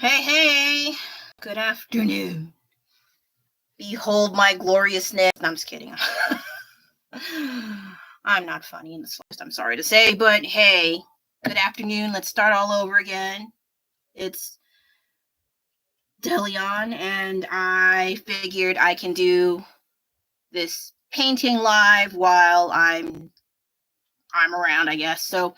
Hey, hey, good afternoon. Behold my gloriousness. No, I'm just kidding. I'm not funny in the slightest, I'm sorry to say, but hey, good afternoon. Let's start all over again. It's Delion, and I figured I can do this painting live while I'm around, I guess. So,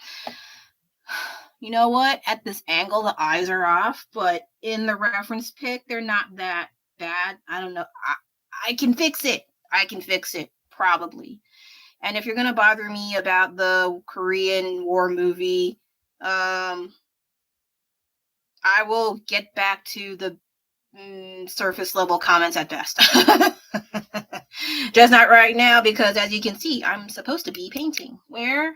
you know what? At this angle, the eyes are off, but in the reference pic, they're not that bad. I don't know. I can fix it. I can fix it, probably. And if you're gonna bother me about the Korean War movie, I will get back to the surface level comments at best. Just not right now, because as you can see, I'm supposed to be painting. Where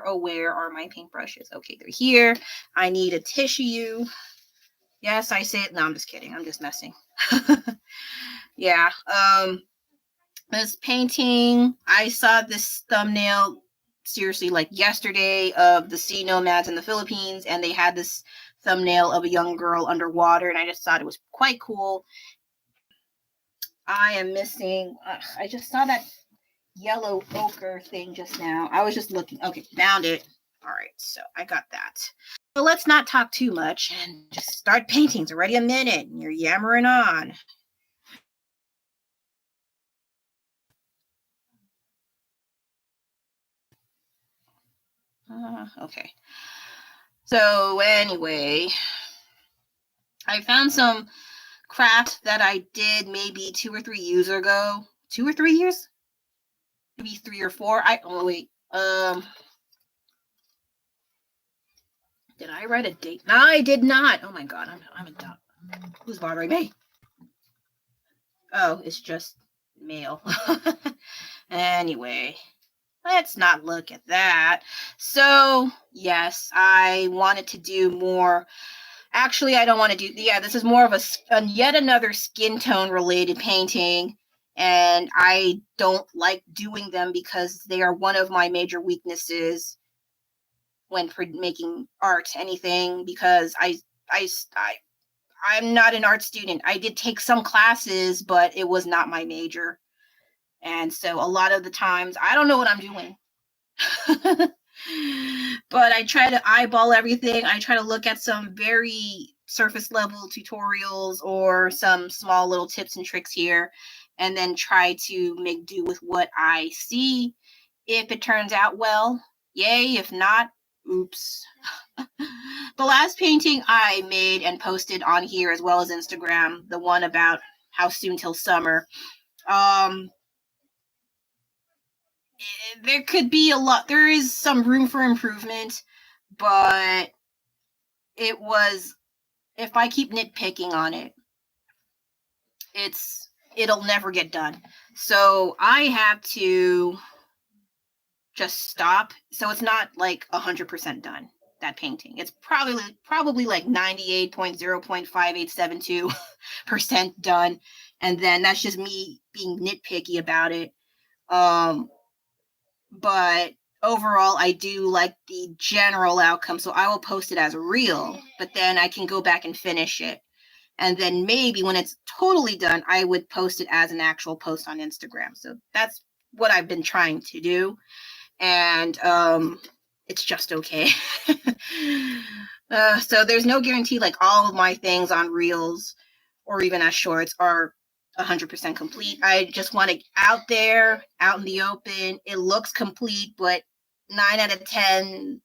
are my paintbrushes? Okay, they're here. I need a tissue. Yes, I say it. No, I'm just kidding. I'm just messing. Yeah. This painting, I saw this thumbnail seriously like yesterday of the sea nomads in the Philippines, and they had this thumbnail of a young girl underwater, and I just thought it was quite cool. I am missing, I just saw that yellow ochre thing just now. I was just looking. Okay, found it. All right, so I got that. So let's not talk too much and just start painting. It's already a minute, and you're yammering on. Okay. So anyway, I found some craft that I did maybe 2 or 3 years ago. 2 or 3 years? Maybe 3 or 4. Wait. Did I write a date? No, I did not. Oh my god, I'm a dumb. Who's bothering me? Oh, it's just mail. Anyway, let's not look at that. So, yes, I wanted to do more. Actually, I don't want to do. Yeah, this is more of a yet another skin tone related painting. And I don't like doing them because they are one of my major weaknesses when making art, anything, because I'm not an art student. I did take some classes, but it was not my major. And so a lot of the times I don't know what I'm doing. But I try to eyeball everything. I try to look at some very surface level tutorials or some small little tips and tricks here, and then try to make do with what I see. If it turns out well, yay. If not, oops. The last painting I made and posted on here as well as Instagram, the one about how soon till summer, there could be a lot. There is some room for improvement, but it was, if I keep nitpicking on it, it'll never get done. So I have to just stop. So it's not like 100% done, that painting. It's probably like 98.0.5872% done. And then that's just me being nitpicky about it. But overall, I do like the general outcome, so I will post it as a reel, but then I can go back and finish it. And then maybe when it's totally done, I would post it as an actual post on Instagram. So that's what I've been trying to do. And it's just okay. So there's no guarantee like all of my things on reels or even as shorts are 100% complete. I just want it out there, out in the open. It looks complete, but 9 out of 10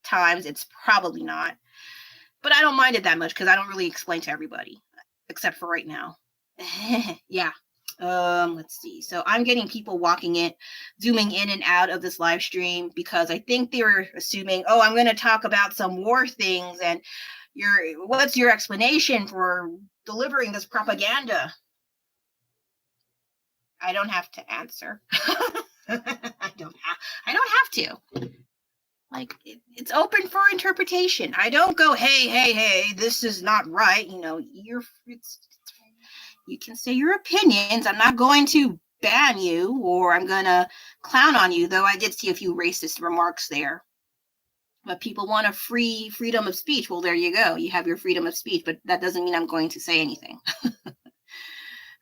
times it's probably not. But I don't mind it that much because I don't really explain to everybody, except for right now. Yeah. Let's see. So I'm getting people walking in, zooming in and out of this live stream because I think they were assuming, oh, I'm going to talk about some war things, and what's your explanation for delivering this propaganda? I don't have to answer. I don't have to. Like, it's open for interpretation. I don't go, hey, this is not right. You know, you can say your opinions. I'm not going to ban you or I'm going to clown on you, though I did see a few racist remarks there. But people want a freedom of speech. Well, there you go. You have your freedom of speech, but that doesn't mean I'm going to say anything.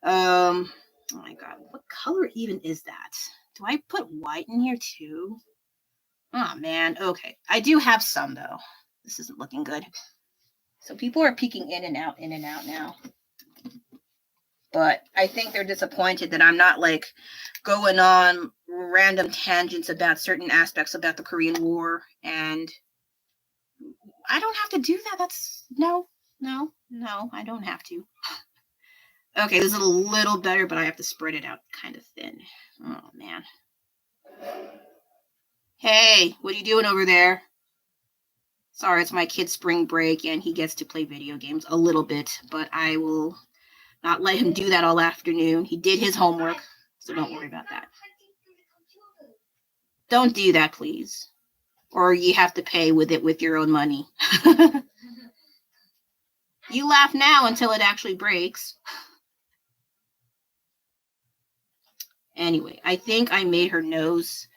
Oh my God, what color even is that? Do I put white in here too? Oh man, okay. I do have some though. This isn't looking good. So people are peeking in and out now. But I think they're disappointed that I'm not like going on random tangents about certain aspects about the Korean War, and I don't have to do that. That's no, I don't have to. Okay, this is a little better, but I have to spread it out kind of thin. Oh man. Hey, what are you doing over there? Sorry, it's my kid's spring break and he gets to play video games a little bit, but I will not let him do that all afternoon. He did his homework, so don't worry about that. Don't do that, please. Or you have to pay with your own money. You laugh now until it actually breaks. Anyway, I think I made her nose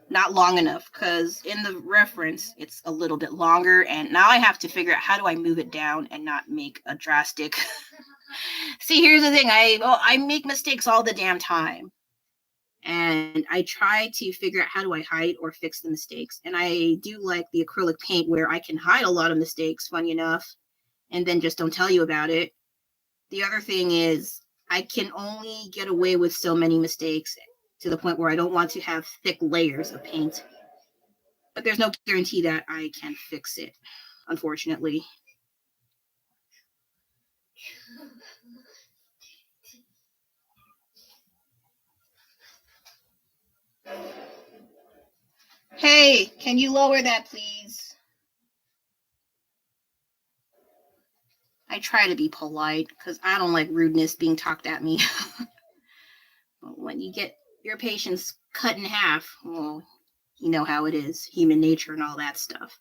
not long enough, because in the reference it's a little bit longer, and now I have to figure out how do I move it down and not make a drastic See, here's the thing, I make mistakes all the damn time, and I try to figure out how do I hide or fix the mistakes. And I do like the acrylic paint where I can hide a lot of mistakes, funny enough, and then just don't tell you about it. The other thing is I can only get away with so many mistakes, to the point where I don't want to have thick layers of paint. But there's no guarantee that I can fix it, unfortunately. Hey, can you lower that, please? I try to be polite because I don't like rudeness being talked at me. But when you get your patience cut in half, well, you know how it is, human nature and all that stuff.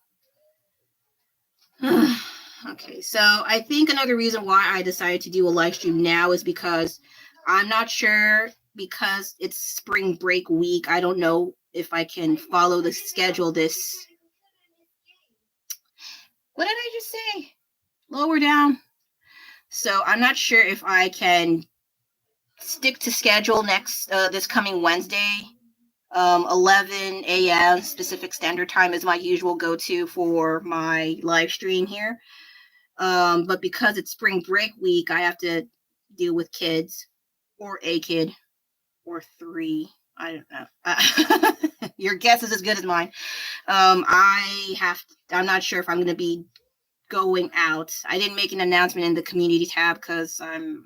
Okay, so I think another reason why I decided to do a live stream now is because I'm not sure, because it's spring break week. I don't know if I can follow the schedule this. What did I just say? Lower down. So I'm not sure if I can stick to schedule this coming Wednesday. 11 a.m. Pacific Standard Time is my usual go-to for my live stream here. But because it's spring break week, I have to deal with kids, or a kid, or three. I don't know. Your guess is as good as mine. I'm not sure if I'm going to be going out. I didn't make an announcement in the community tab because I'm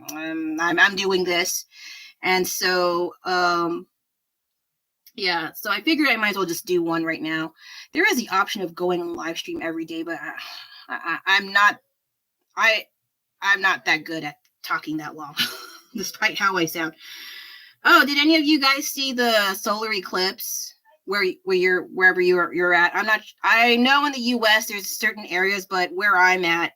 doing this, and so yeah. So I figured I might as well just do one right now. There is the option of going on live stream every day, but I'm not that good at talking that long, despite how I sound. Oh, did any of you guys see the solar eclipse wherever you're at? I know in the US there's certain areas, but where I'm at,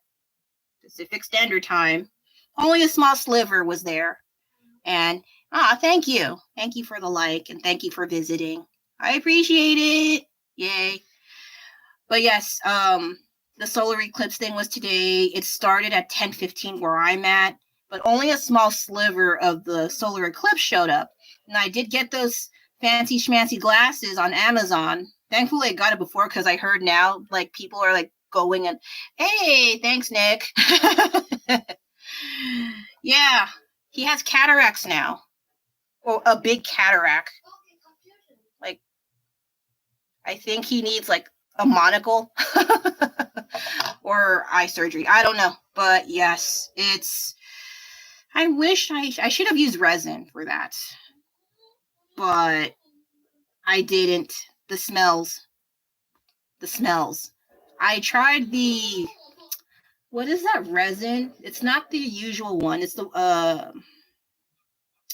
Pacific Standard Time, only a small sliver was there. And thank you for the like, and thank you for visiting. I appreciate it. Yay. But yes, the solar eclipse thing was today. It started at 10:15 where I'm at, but only a small sliver of the solar eclipse showed up. And I did get those fancy schmancy glasses on Amazon. Thankfully, I got it before, because I heard now, like, people are like going and, hey, thanks, Nick. Yeah, he has cataracts now. Or a big cataract. Like, I think he needs like a monocle or eye surgery. I don't know. But yes, I wish I should have used resin for that. But I didn't. The smells. I tried what is that resin? It's not the usual one. It's the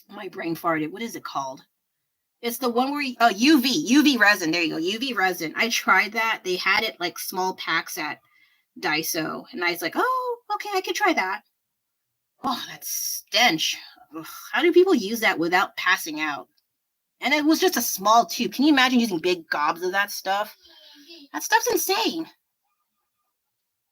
my brain farted. What is it called? It's the one where UV resin. There you go. UV resin. I tried that. They had it like small packs at Daiso, and I was like, oh, okay, I could try that. Oh, that stench. Ugh, how do people use that without passing out? And it was just a small tube. Can you imagine using big gobs of that stuff? That stuff's insane.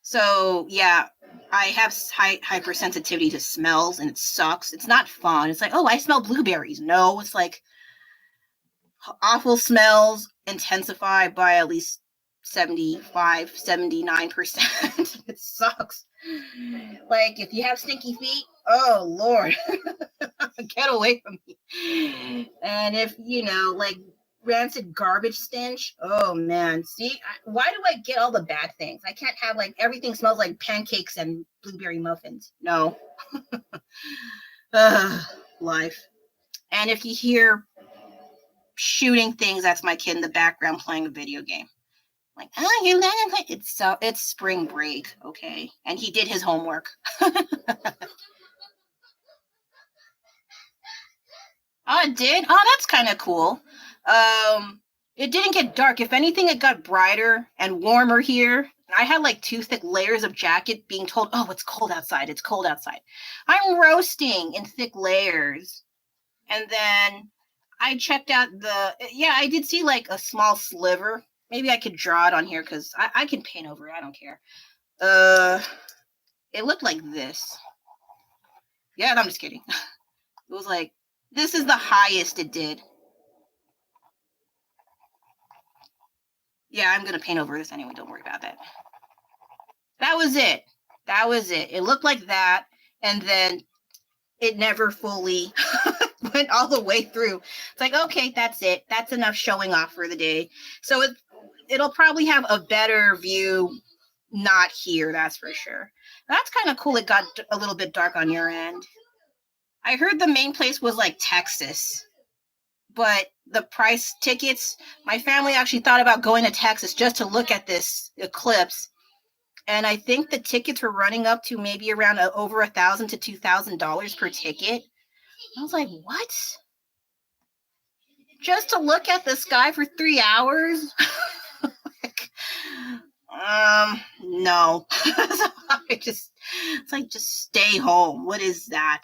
So yeah, I have hypersensitivity to smells, and it sucks. It's not fun. It's like, oh, I smell blueberries. No, it's like awful smells intensify by at least 75, 79%. It sucks. Like, if you have stinky feet, oh Lord, get away from me. And if, like rancid garbage stench, oh man. See, why do I get all the bad things? I can't have like everything smells like pancakes and blueberry muffins. No. Life. And if you hear shooting things, that's my kid in the background playing a video game. Like, oh, you let him play. It's spring break, okay? And he did his homework. Oh, it did? Oh, that's kind of cool. It didn't get dark. If anything, it got brighter and warmer here. I had like 2 thick layers of jacket being told, oh, it's cold outside. It's cold outside. I'm roasting in thick layers. And then I checked out I did see like a small sliver. Maybe I could draw it on here because I can paint over it. I don't care. It looked like this. Yeah, no, I'm just kidding. It was like, this is the highest it did. Yeah, I'm going to paint over this anyway. Don't worry about that. That was it. That was it. It looked like that. And then it never fully went all the way through. It's like, okay, that's it. That's enough showing off for the day. So it'll probably have a better view not here, that's for sure. That's kind of cool. It got a little bit dark on your end. I heard the main place was like Texas, but the price tickets, my family actually thought about going to Texas just to look at this eclipse. And I think the tickets were running up to maybe around over $1,000 to $2,000 per ticket. I was like, what? Just to look at the sky for 3 hours? Like, no. It's like, just stay home. What is that?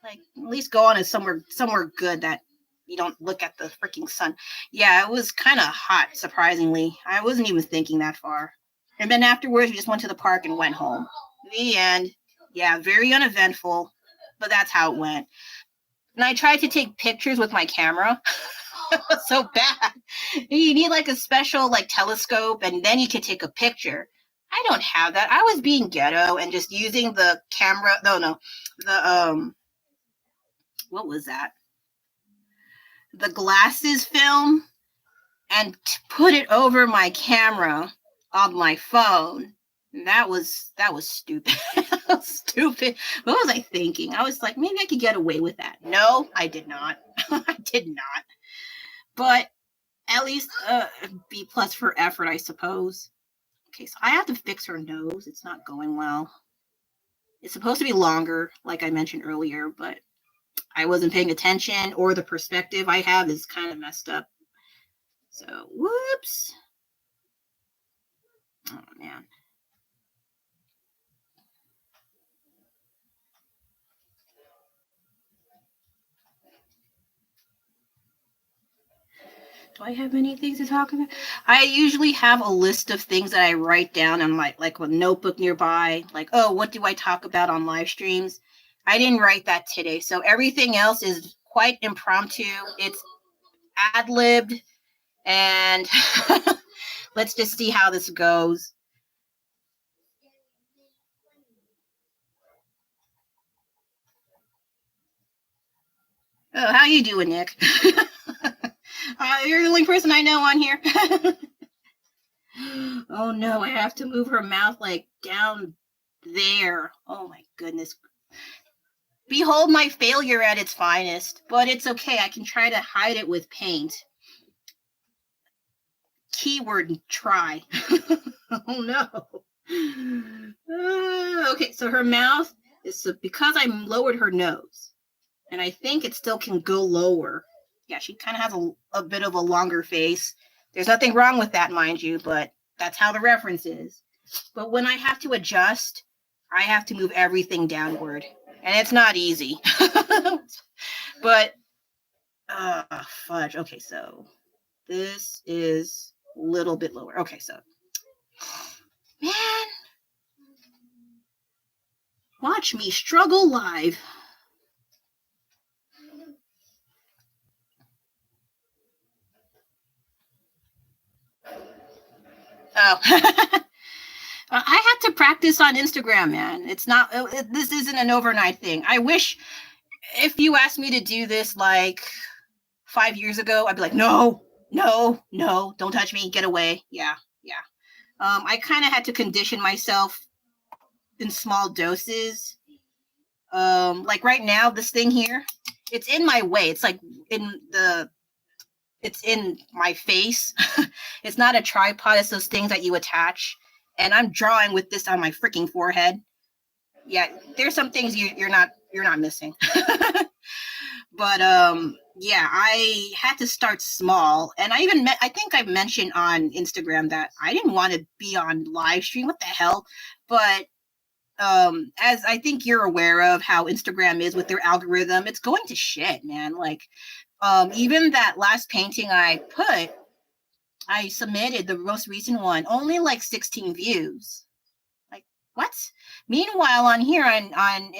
Like, at least go on to somewhere good that you don't look at the freaking sun. Yeah, it was kind of hot, surprisingly. I wasn't even thinking that far. And then afterwards, we just went to the park and went home. The end. Yeah, very uneventful, but that's how it went. And I tried to take pictures with my camera. It was so bad. You need like a special like telescope, and then you can take a picture. I don't have that. I was being ghetto and just using the camera. What was that? The glasses film, and put it over my camera on my phone. And that was stupid. Stupid. What was I thinking? I was like, maybe I could get away with that. No, I did not. I did not. But at least B+ for effort, I suppose. Okay, so I have to fix her nose. It's not going well. It's supposed to be longer, like I mentioned earlier, but I wasn't paying attention, or the perspective I have is kind of messed up. So, whoops. Oh, man. Do I have any things to talk about? I usually have a list of things that I write down on like a notebook nearby. Like, oh, what do I talk about on live streams? I didn't write that today. So everything else is quite impromptu. It's ad-libbed. And let's just see how this goes. Oh, how you doing, Nick? You're the only person I know on here. Oh no, I have to move her mouth like down there. Oh my goodness. Behold my failure at its finest, but it's okay. I can try to hide it with paint. Keyword try. Oh no. Okay, so her mouth is because I lowered her nose, and I think it still can go lower. Yeah, she kind of has a bit of a longer face. There's nothing wrong with that, mind you, but that's how the reference is. But when I have to adjust, I have to move everything downward, and it's not easy. But fudge. Okay, so this is A little bit lower. Okay, so man, watch me struggle live. Oh. I had to practice on Instagram, man. It's not, this isn't an overnight thing. I wish if you asked me to do this like 5 years ago, I'd be like, no, don't touch me, get away. Yeah. I kind of had to condition myself in small doses. Like right now, this thing here, it's in my way. It's like it's in my face. It's not a tripod. It's those things that you attach. And I'm drawing with this on my freaking forehead. Yeah, there's some things you're not missing. But yeah, I had to start small, and I think I mentioned on Instagram that I didn't want to be on live stream. What the hell? But as I think you're aware of how Instagram is with their algorithm, it's going to shit, man. Like even that last painting I submitted, the most recent one, only like 16 views. Like, what? Meanwhile, on here on on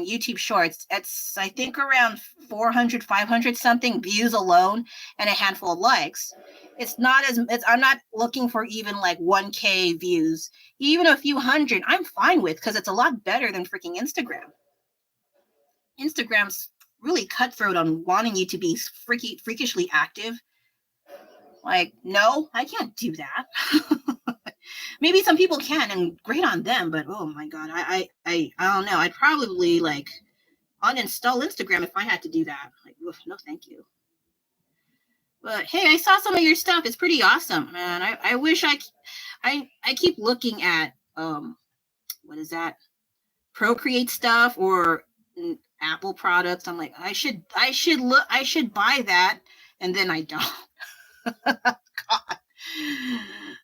YouTube Shorts, it's I think around 400, 500 something views alone and a handful of likes. I'm not looking for even like 1K views. Even a few hundred, I'm fine with, because it's a lot better than freaking Instagram. Instagram's really cutthroat on wanting you to be freakishly active. Like, no, I can't do that. Maybe some people can, and great on them, but oh my god, I don't know. I'd probably like uninstall Instagram if I had to do that. Like, oof, no thank you. But hey, I saw some of your stuff. It's pretty awesome, man. I wish I keep looking at what is that? Procreate stuff or Apple products. I'm like, I should buy that, and then I don't. God.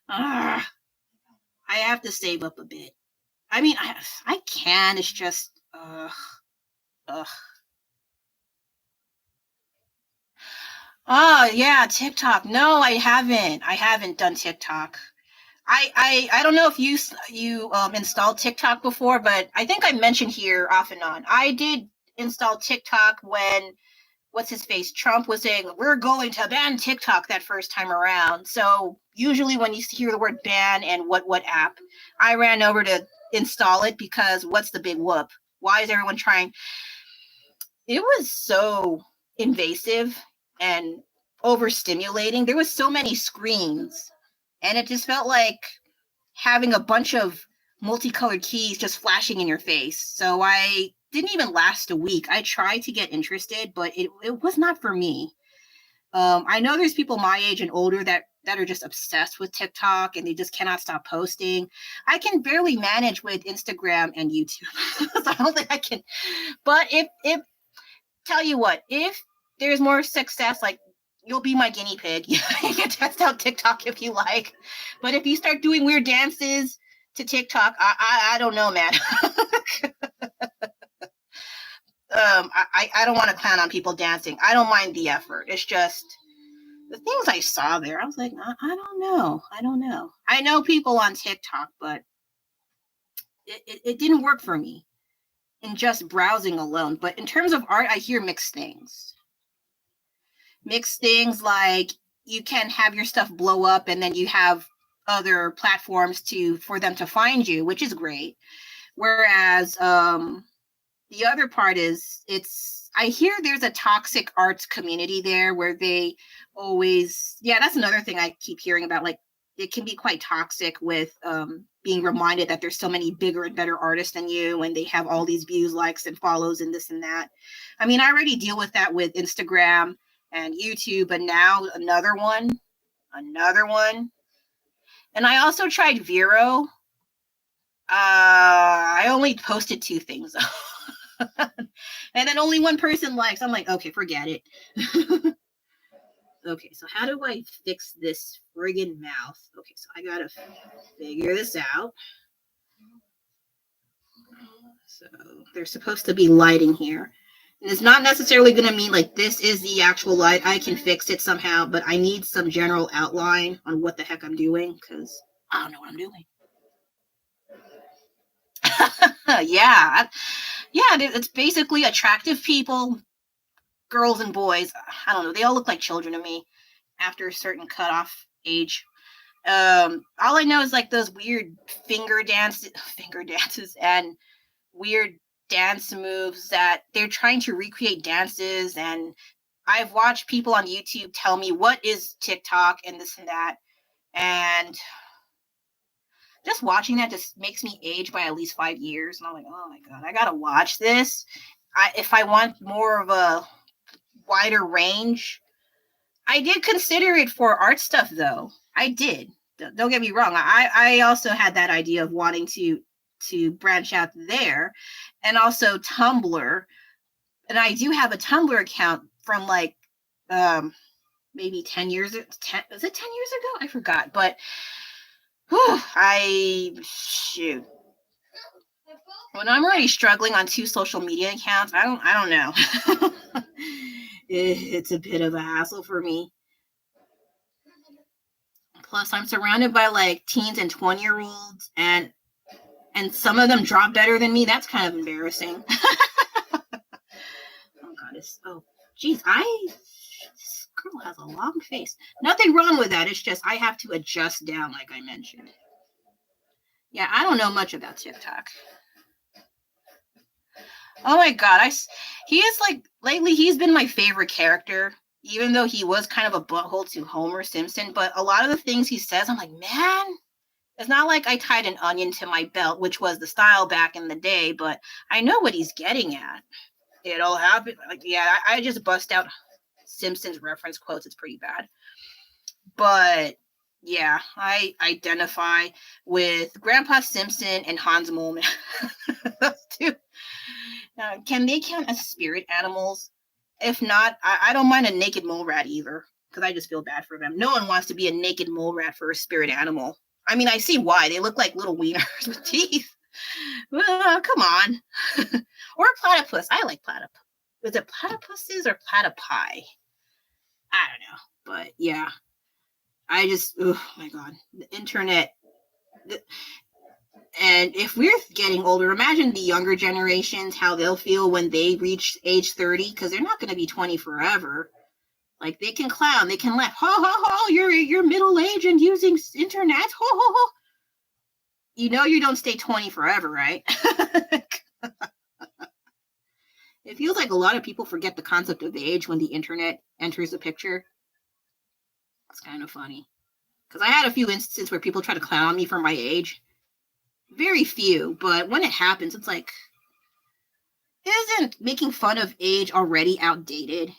I have to save up a bit. I mean, I can. It's just, ugh. Oh yeah, TikTok. No, I haven't. I haven't done TikTok. I don't know if you installed TikTok before, but I think I mentioned here off and on. I did install TikTok when what's his face Trump was saying we're going to ban TikTok that first time around. So usually when you hear the word ban and what app, I ran over to install it, because what's the big whoop? Why is everyone trying? It was so invasive and overstimulating. There was so many screens, and it just felt like having a bunch of multicolored keys just flashing in your face. So I didn't even last a week. I tried to get interested, but it was not for me. I know there's people my age and older that are just obsessed with TikTok, and they just cannot stop posting. I can barely manage with Instagram and YouTube. So I don't think I can. But if tell you what, if there's more success, like, you'll be my guinea pig. You can test out TikTok if you like. But if you start doing weird dances to TikTok, I don't know, man. I don't want to clown on people dancing. I don't mind the effort. It's just the things I saw there. I was like, I don't know. I know people on TikTok, but it didn't work for me in just browsing alone. But in terms of art, I hear mixed things. Mixed things like you can have your stuff blow up, and then you have other platforms for them to find you, which is great. Whereas the other part is I hear there's a toxic arts community there where they always, that's another thing I keep hearing about. Like, it can be quite toxic with being reminded that there's so many bigger and better artists than you, and they have all these views, likes, and follows, and this and that. I mean, I already deal with that with Instagram and YouTube, but now another one. And I also tried Vero. I only posted 2 things. And then only 1 person likes. I'm like, okay, forget it. Okay, so how do I fix this friggin' mouth? Okay, so I gotta figure this out. So there's supposed to be lighting here. And it's not necessarily going to mean like this is the actual light. I can fix it somehow, but I need some general outline on what the heck I'm doing because I don't know what I'm doing. Yeah. Yeah, it's basically attractive people, girls and boys. I don't know. They all look like children to me after a certain cutoff age. All I know is like those weird finger dances and weird dance moves that they're trying to recreate dances. And I've watched people on YouTube tell me what is TikTok and this and that. And just watching that just makes me age by at least 5 years. And I'm like, oh my God, I got to watch this. If I want more of a wider range, I did consider it for art stuff, though. I did. Don't get me wrong. I also had that idea of wanting to branch out there, and also Tumblr. And I do have a Tumblr account from like maybe 10 years. Was it 10 years ago? I forgot. But shoot. When I'm already struggling on 2 social media accounts, I don't know. It's a bit of a hassle for me. Plus, I'm surrounded by like teens and 20-year-olds, and some of them drop better than me. That's kind of embarrassing. Oh God, geez, this girl has a long face. Nothing wrong with that. It's just I have to adjust down, like I mentioned. Yeah, I don't know much about TikTok. Oh my God, he is like lately. He's been my favorite character. Even though he was kind of a butthole to Homer Simpson, but a lot of the things he says, I'm like, man, it's not like I tied an onion to my belt, which was the style back in the day, but I know what he's getting at. It all happened. Like, yeah, I just bust out Simpsons reference quotes. It's pretty bad. But yeah, I identify with Grandpa Simpson and Hans Moleman. Those two. Can they count as spirit animals? If not, I don't mind a naked mole rat either, because I just feel bad for them. No one wants to be a naked mole rat for a spirit animal. I mean, I see why. They look like little wieners with teeth. Come on. Or platypus. I like platypus. Is it platypuses or platypi? I don't know. But yeah. I just, oh my God. The internet. And if we're getting older, imagine the younger generations, how they'll feel when they reach age 30, because they're not going to be 20 forever. Like, they can clown, they can laugh. Ho, ho, ho, you're middle-aged and using internet. Ho, ho, ho. You know you don't stay 20 forever, right? It feels like a lot of people forget the concept of age when the internet enters the picture. It's kind of funny. Because I had a few instances where people try to clown me for my age. Very few, but when it happens, it's like, isn't making fun of age already outdated?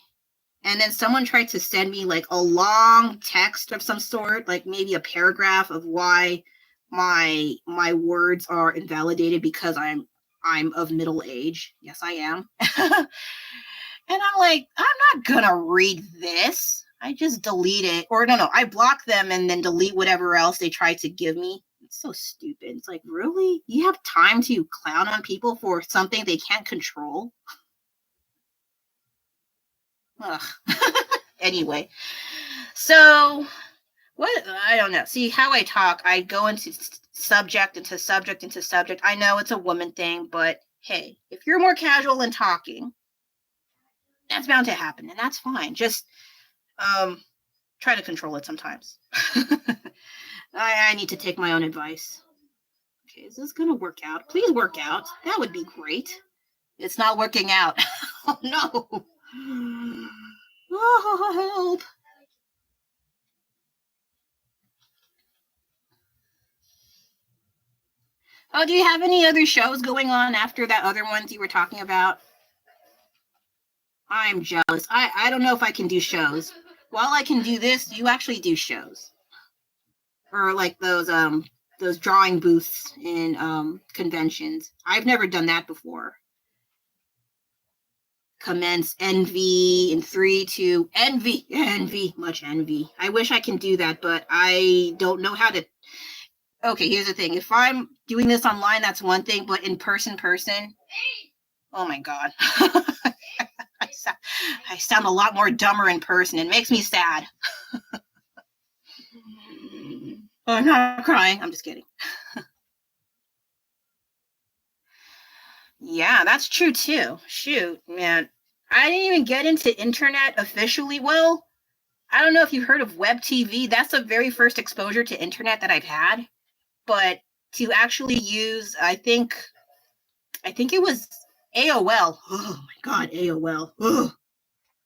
And then someone tried to send me like a long text of some sort, like maybe a paragraph of why my words are invalidated because I'm of middle age. Yes, I am. And I'm like, I'm not gonna read this. I just delete it. Or no, I block them and then delete whatever else they try to give me. It's so stupid. It's like, really? You have time to clown on people for something they can't control? Ugh. Anyway, so what? I don't know. See how I talk. I go into subject. I know it's a woman thing, but hey, if you're more casual in talking, that's bound to happen, and that's fine. Just try to control it sometimes. I need to take my own advice. Okay, is this gonna work out? Please work out. That would be great. It's not working out. Oh no. Oh, help. Oh, do you have any other shows going on after that other ones you were talking about? I'm jealous. I don't know if I can do shows. While I can do this, you actually do shows. Or like those drawing booths in conventions. I've never done that before. Commence envy in 3, 2, envy, much envy. I wish I can do that, but I don't know how to. Okay, here's the thing. If I'm doing this online, that's one thing, but in person, oh my God. I sound a lot more dumber in person. It makes me sad. Oh, I'm not crying. I'm just kidding. Yeah, that's true too. Shoot, man. I didn't even get into internet officially. Well, I don't know if you've heard of web TV. That's the very first exposure to internet that I've had. But to actually use, I think it was AOL. Oh my God, AOL. Ugh.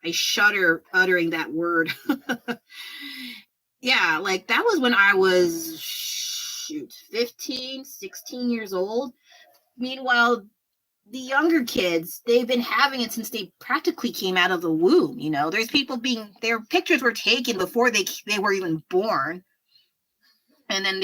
I shudder uttering that word. Yeah, like that was when I was, 15, 16 years old. Meanwhile, the younger kids, they've been having it since they practically came out of the womb. There's people their pictures were taken before they were even born, and then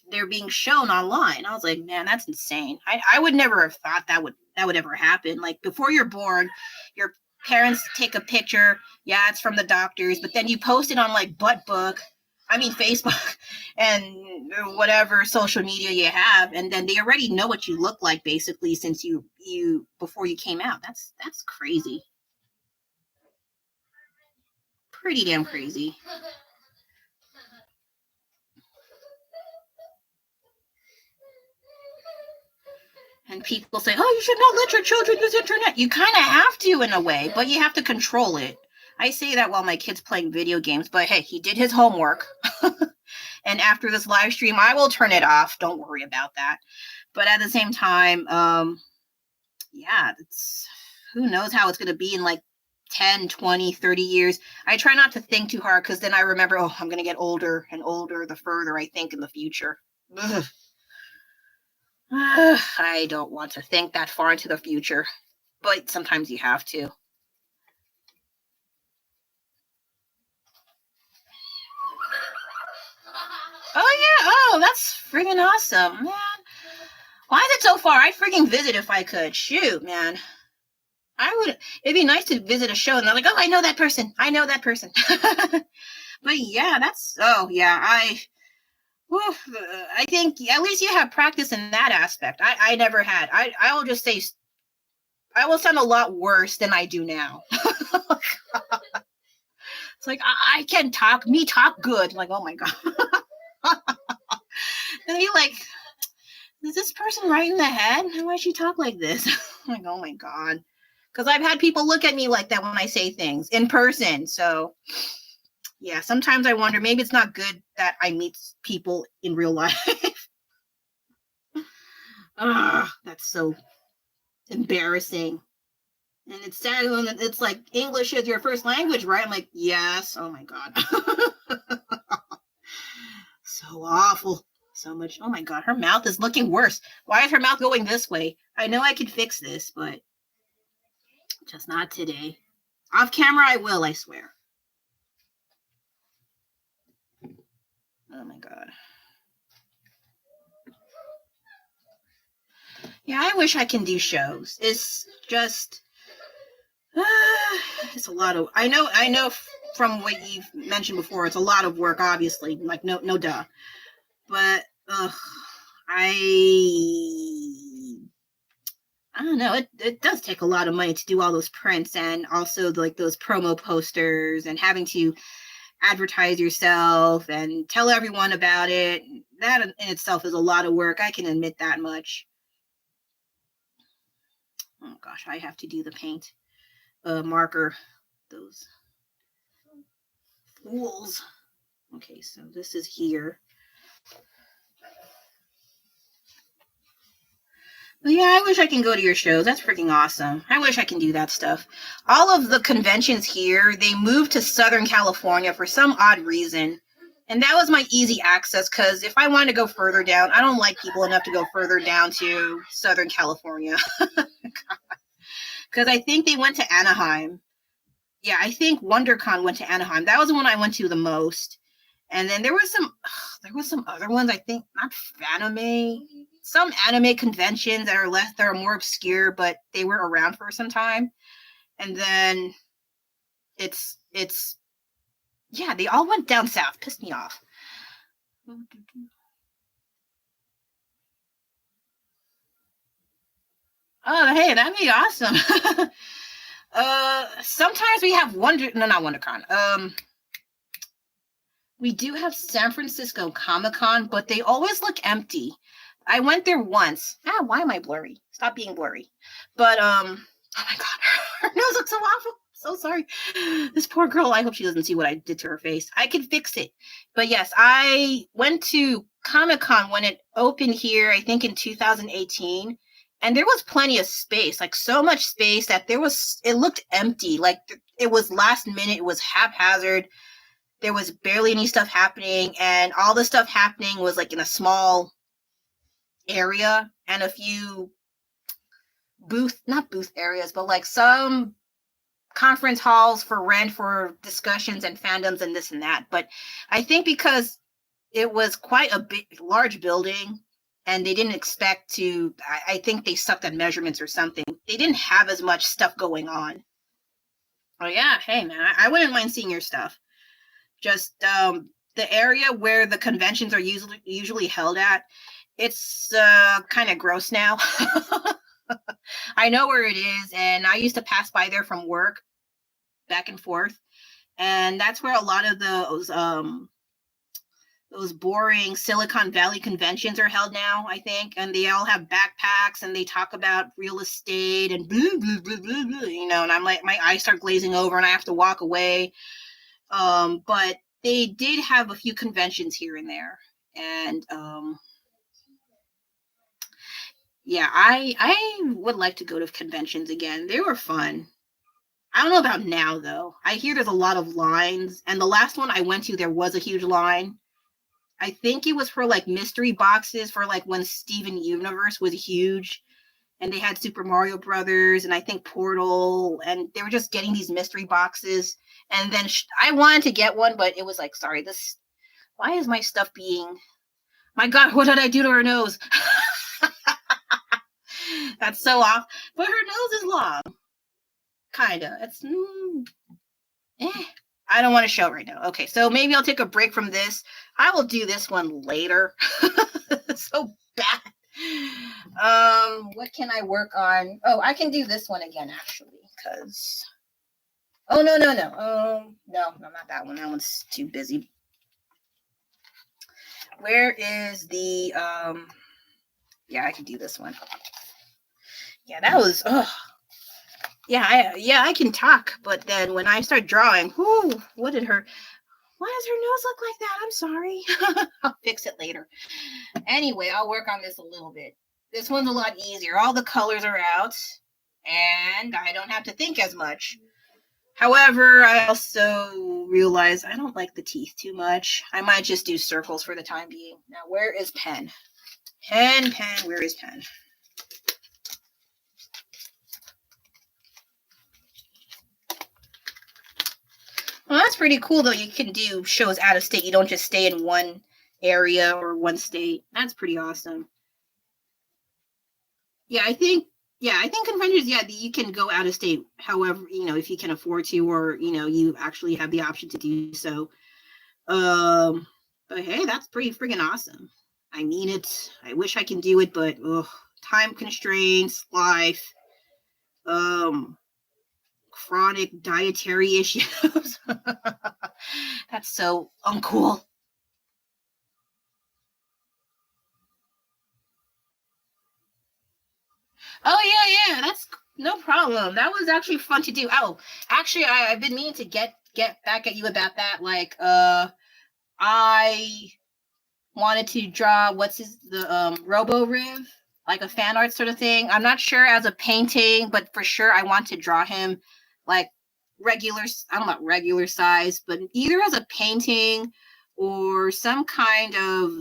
they're being shown online. I was like, man, that's insane. I would never have thought that would ever happen. Like, before you're born, your parents take a picture. Yeah, it's from the doctors, but then you post it on like Facebook, and whatever social media you have, and then they already know what you look like basically since you before you came out. That's crazy. Pretty damn crazy. And people say, oh, you should not let your children use internet. You kind of have to in a way, but you have to control it. I say that while my kid's playing video games, but hey, he did his homework. And after this live stream, I will turn it off. Don't worry about that. But at the same time, yeah, who knows how it's going to be in like 10, 20, 30 years. I try not to think too hard, because then I remember, oh, I'm going to get older and older the further I think in the future. Ugh. I don't want to think that far into the future, but sometimes you have to. Oh, yeah. Oh, that's friggin' awesome, man. Why is it so far? I'd friggin' visit if I could. Shoot, man. It'd be nice to visit a show and they're like, oh, I know that person. But yeah, I think at least you have practice in that aspect. I never had. I will just say, I will sound a lot worse than I do now. It's like, I can talk good. Like, oh my God. And you're like, is this person right in the head? Why she talk like this? I'm like, oh my God. Because I've had people look at me like that when I say things in person. So yeah, sometimes I wonder, maybe it's not good that I meet people in real life. That's so embarrassing. And it's sad when it's like, English is your first language, right? I'm like, yes. Oh my God. So awful. So much. Oh my God, her mouth is looking worse. Why is her mouth going this way? I know I could fix this, but just not today. Off camera, I will, I swear. Oh my God. Yeah, I wish I can do shows. It's just, it's a lot of, I know from what you've mentioned before, it's a lot of work, obviously, like no duh. But, I don't know. It does take a lot of money to do all those prints, and also like those promo posters, and having to advertise yourself and tell everyone about it. That in itself is a lot of work. I can admit that much. Oh gosh, I have to do the paint marker. Those fools. Okay, so this is here. But yeah, I wish I can go to your shows. That's freaking awesome. I wish I can do that stuff. All of the conventions here, they moved to Southern California for some odd reason. And that was my easy access, because if I wanted to go further down, I don't like people enough to go further down to Southern California. Because I think they went to Anaheim. Yeah, I think WonderCon went to Anaheim. That was the one I went to the most. And then there was some other ones, I think, not Fanime, some anime conventions that are more obscure, but they were around for some time. And then it's yeah, they all went down south. Pissed me off. Oh, hey, that'd be awesome. Sometimes we have not WonderCon. We do have San Francisco Comic-Con, but they always look empty. I went there once. Why am I blurry? Stop being blurry. But oh my god, her nose looks so awful. So sorry. This poor girl, I hope she doesn't see what I did to her face. I can fix it. But yes, I went to Comic-Con when it opened here, I think in 2018. And there was plenty of space, like so much space that it looked empty. Like it was last minute, it was haphazard. There was barely any stuff happening, and all the stuff happening was like in a small area and a few not booth areas, but like some conference halls for rent for discussions and fandoms and this and that. But I think because it was quite a large building and they didn't expect to, I think they sucked at measurements or something. They didn't have as much stuff going on. Oh yeah, hey man, I wouldn't mind seeing your stuff. Just the area where the conventions are usually held at, it's kind of gross now. I know where it is, and I used to pass by there from work back and forth, and that's where a lot of those boring Silicon Valley conventions are held now, I think, and they all have backpacks and they talk about real estate and blah, blah, blah, blah, blah, and I'm like, my eyes start glazing over and I have to walk away. But they did have a few conventions here and there, and yeah, I would like to go to conventions again. They were fun. I don't know about now though. I hear there's a lot of lines, and the last one I went to, there was a huge line. I think it was for like mystery boxes for like when Steven Universe was huge, and they had Super Mario Brothers and I think Portal, and they were just getting these mystery boxes. And then I wanted to get one, but it was like, sorry, why is my stuff being, my God, what did I do to her nose? That's so off. But her nose is long. Kinda. It's, I don't want to show it right now. Okay, so maybe I'll take a break from this. I will do this one later. So bad. What can I work on? Oh, I can do this one again, actually, because... Oh, no. No, not that one. That one's too busy. Where is the, yeah, I can do this one. Yeah, that was, yeah, I can talk, but then when I start drawing, whoo, why does her nose look like that? I'm sorry. I'll fix it later. Anyway, I'll work on this a little bit. This one's a lot easier. All the colors are out, and I don't have to think as much. However, I also realize I don't like the teeth too much. I might just do circles for the time being. Now, where is pen? Pen, where is pen? Well, that's pretty cool, though. You can do shows out of state. You don't just stay in one area or one state. That's pretty awesome. Yeah, I think conventions, you can go out of state, however, if you can afford to, or, you actually have the option to do so. But hey, that's pretty freaking awesome. I mean it. I wish I can do it, but time constraints, life, chronic dietary issues. That's so uncool. Oh yeah, that's no problem. That was actually fun to do. Oh, actually, I've been meaning to get back at you about that. Like, I wanted to draw the Robo Riv, like a fan art sort of thing. I'm not sure as a painting, but for sure I want to draw him like regular. I don't know about regular size, but either as a painting or some kind of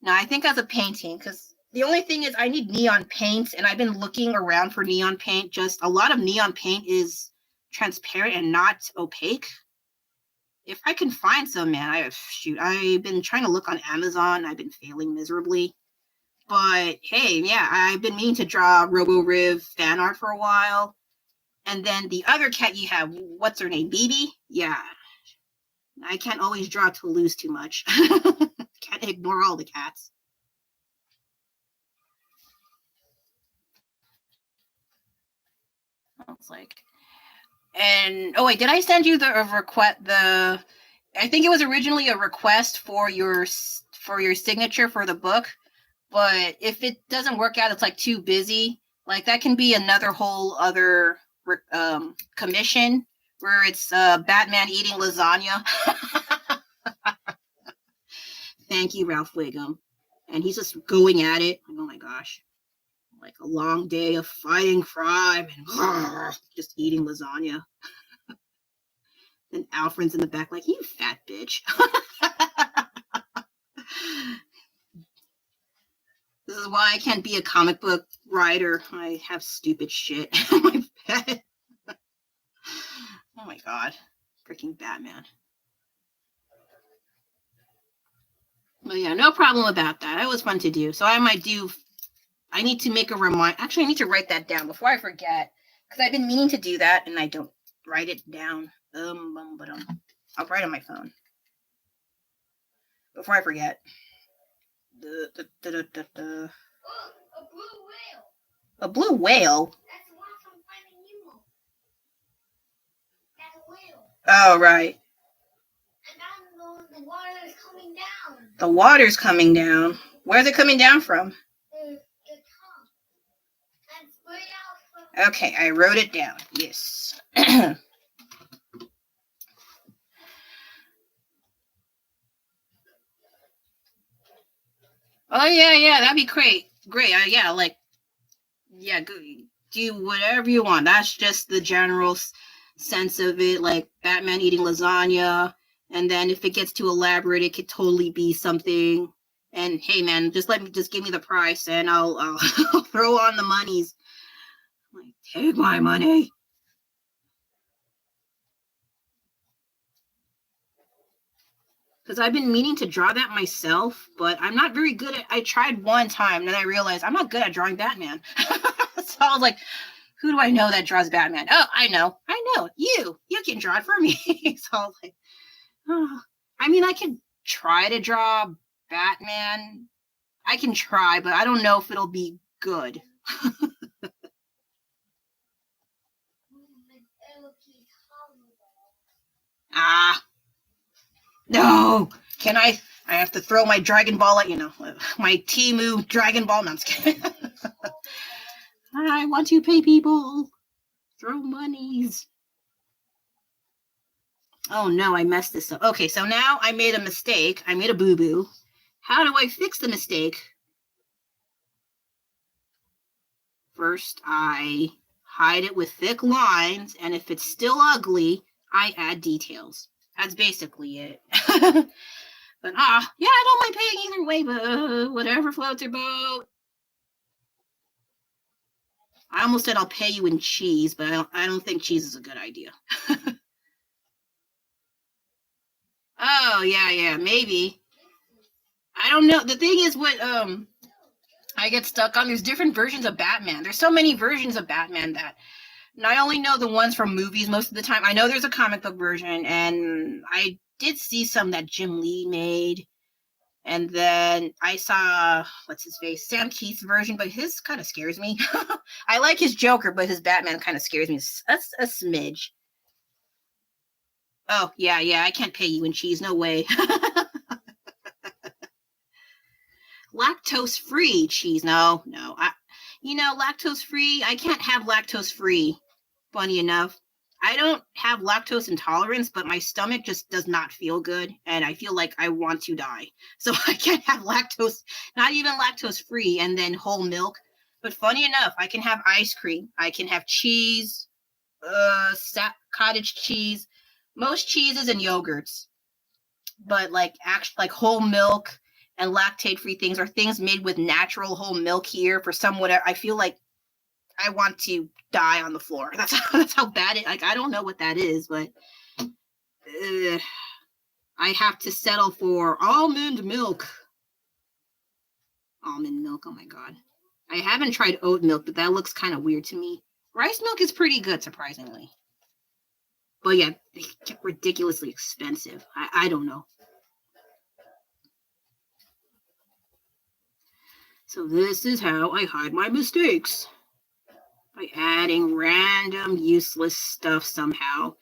no, I think as a painting, because the only thing is I need neon paint, and I've been looking around for neon paint. Just a lot of neon paint is transparent and not opaque. If I can find some, man, I've been trying to look on Amazon. I've been failing miserably. But hey, yeah, I've been meaning to draw Robo Riv fan art for a while. And then the other cat you have, what's her name? BB? Yeah. I can't always draw to lose too much. Can't ignore all the cats. was like, and oh wait, did I send you the request? I think it was originally a request for your signature for the book, but if it doesn't work out, it's like too busy. Like that can be another whole other commission where it's Batman eating lasagna. Thank you, Ralph Wiggum. And he's just going at it. Like, oh my gosh. Like a long day of fighting crime and just eating lasagna. And Alfred's in the back like, you fat bitch. This is why I can't be a comic book writer. I have stupid shit in my bed. Oh my god. Freaking Batman. But yeah, no problem about that. It was fun to do. So I need to make a reminder. Actually, I need to write that down before I forget. Because I've been meaning to do that and I don't write it down. I'll write on my phone. Before I forget. Oh, a blue whale. A blue whale? That's the one from Finding Nemo. That's a whale. Oh, right. And the water is coming down. The water's coming down. Where's it coming down from? The top. That's right out from... Okay, I wrote it down. Yes. Oh, yeah, that'd be great. Great. Do whatever you want. That's just the general sense of it, like Batman eating lasagna. And then if it gets too elaborate, it could totally be something. And hey, man, just give me the price and I'll throw on the monies. Like, take my money. Because I've been meaning to draw that myself, but I'm not very good at. I tried one time, and then I realized I'm not good at drawing Batman. So I was like, "Who do I know that draws Batman?" Oh, I know, you. You can draw it for me. So I was like, oh. I mean, I can try to draw Batman. I can try, but I don't know if it'll be good. No, can I have to throw my Dragon Ball at, my Temu Dragon Ball. No, I'm just kidding. I want to pay people. Throw monies. Oh no, I messed this up. Okay, so now I made a mistake. I made a boo-boo. How do I fix the mistake? First, I hide it with thick lines, and if it's still ugly, I add details. That's basically it. But I don't mind paying either way, but whatever floats your boat. I almost said I'll pay you in cheese, but I don't think cheese is a good idea. Oh, yeah, maybe. I don't know. The thing is what I get stuck on, there's different versions of Batman. There's so many versions of Batman that and I only know the ones from movies most of the time. I know there's a comic book version, and I did see some that Jim Lee made. And then I saw, what's his face, Sam Keith's version, but his kind of scares me. I like his Joker, but his Batman kind of scares me a smidge. Oh, yeah, I can't pay you in cheese. No way. Lactose-free cheese. No. Lactose-free, I can't have lactose-free. Funny enough. I don't have lactose intolerance, but my stomach just does not feel good, and I feel like I want to die. So I can't have lactose, not even lactose-free, and then whole milk. But funny enough, I can have ice cream. I can have cheese, cottage cheese, most cheeses and yogurts. But like whole milk and lactate-free things are things made with natural whole milk here for some whatever. I feel like I want to die on the floor. That's how bad it. Like I don't know what that is, but I have to settle for almond milk. Almond milk. Oh my god! I haven't tried oat milk, but that looks kind of weird to me. Rice milk is pretty good, surprisingly. But yeah, they get ridiculously expensive. I don't know. So this is how I hide my mistakes. by adding random useless stuff somehow.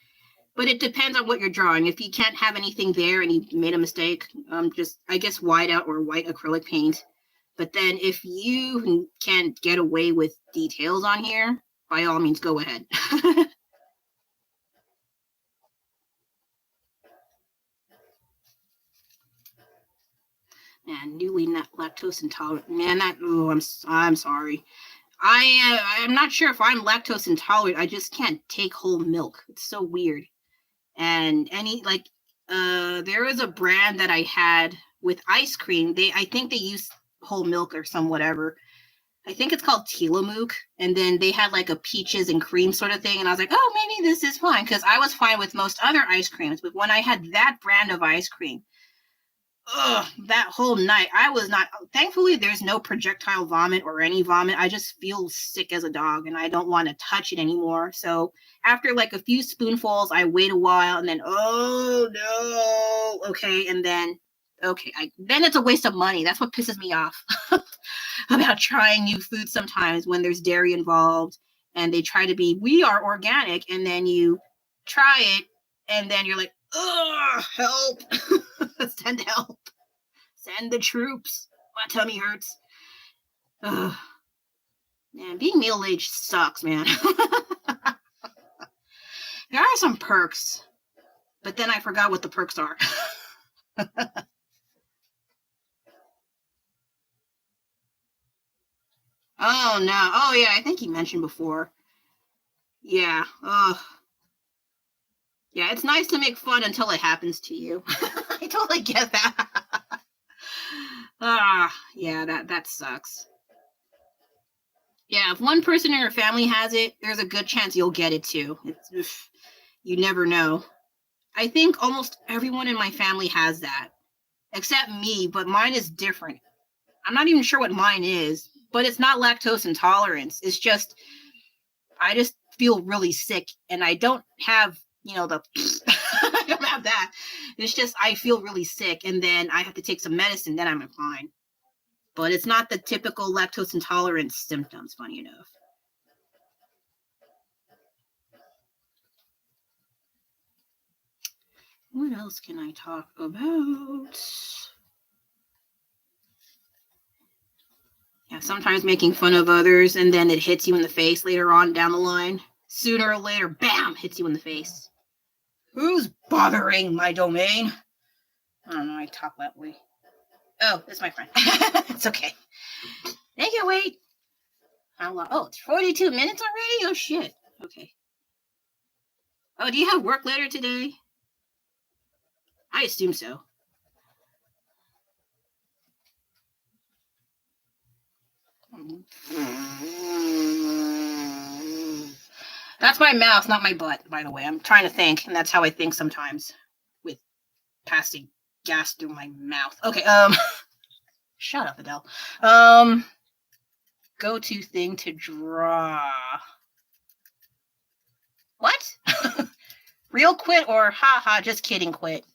But it depends on what you're drawing. If you can't have anything there and you made a mistake, just, I guess, whiteout or white acrylic paint. But then if you can't get away with details on here, by all means, go ahead. Man, newly not lactose intolerant. Man, I'm sorry. I'm not sure if I'm lactose intolerant. I just can't take whole milk. It's so weird. And there was a brand that I had with ice cream. I think they use whole milk or some whatever. I think it's called Tillamook. And then they had like a peaches and cream sort of thing. And I was like, oh, maybe this is fine. Because I was fine with most other ice creams. But when I had that brand of ice cream, that whole night, I was not, thankfully there's no projectile vomit or any vomit. I just feel sick as a dog and I don't want to touch it anymore. So after like a few spoonfuls, I wait a while and then, oh no, okay. And then, okay, then it's a waste of money. That's what pisses me off about trying new food sometimes when there's dairy involved and they try to be, we are organic, and then you try it and then you're like, ugh, help. Send help. Send the troops. My tummy hurts. Ugh. Man, being middle-aged sucks, man. There are some perks, but then I forgot what the perks are. Oh, no. Oh, yeah, I think you mentioned before. Yeah. Ugh. Yeah, it's nice to make fun until it happens to you. I totally get that. Yeah, that sucks. Yeah, if one person in your family has it, there's a good chance you'll get it too. You never know. I think almost everyone in my family has that, except me, but mine is different. I'm not even sure what mine is, but it's not lactose intolerance. It's just, I just feel really sick, and I don't have, I don't have that. It's just, I feel really sick, and then I have to take some medicine, then I'm fine. But it's not the typical lactose intolerance symptoms, funny enough. What else can I talk about? Yeah, sometimes making fun of others, and then it hits you in the face later on down the line. Sooner or later, bam, hits you in the face. Who's bothering my domain? I don't know, I talk that way. Oh, it's my friend. It's okay. They can wait. How long? Oh, it's 42 minutes already? Oh, shit. Okay. Oh, do you have work later today? I assume so. That's my mouth, not my butt, by the way. I'm trying to think, and that's how I think sometimes, with passing gas through my mouth. Okay, shut up, Adele. Go-to thing to draw. What? Real quit or haha, just kidding quit?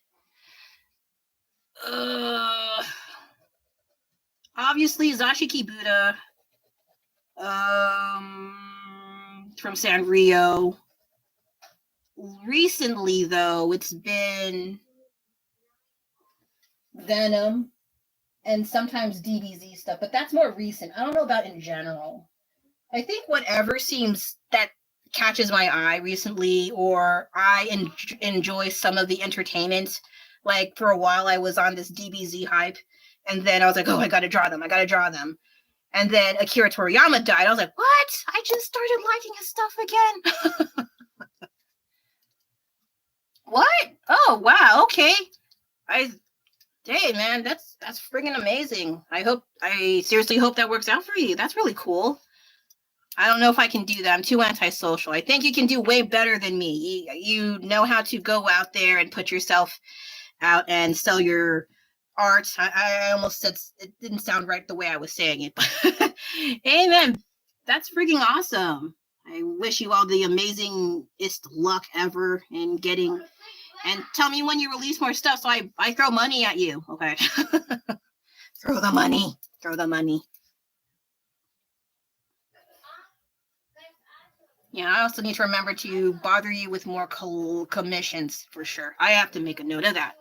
Obviously Zashiki Buddha. From Sanrio. Recently, though, it's been Venom and sometimes DBZ stuff, but that's more recent. I don't know about in general. I think whatever seems that catches my eye recently, or I enjoy some of the entertainment. Like for a while, I was on this DBZ hype, and then I was like, oh, I gotta draw them. And then Akira Toriyama died. I was like, what? I just started liking his stuff again. What? Oh, wow. Okay. Hey, man, that's friggin' amazing. I seriously hope that works out for you. That's really cool. I don't know if I can do that. I'm too antisocial. I think you can do way better than me. You know how to go out there and put yourself out and sell your art. I almost said it didn't sound right the way I was saying it. But hey, man, that's freaking awesome. I wish you all the amazingest luck ever in getting. And tell me when you release more stuff so I throw money at you. Okay. Throw the money. Yeah, I also need to remember to bother you with more commissions for sure. I have to make a note of that.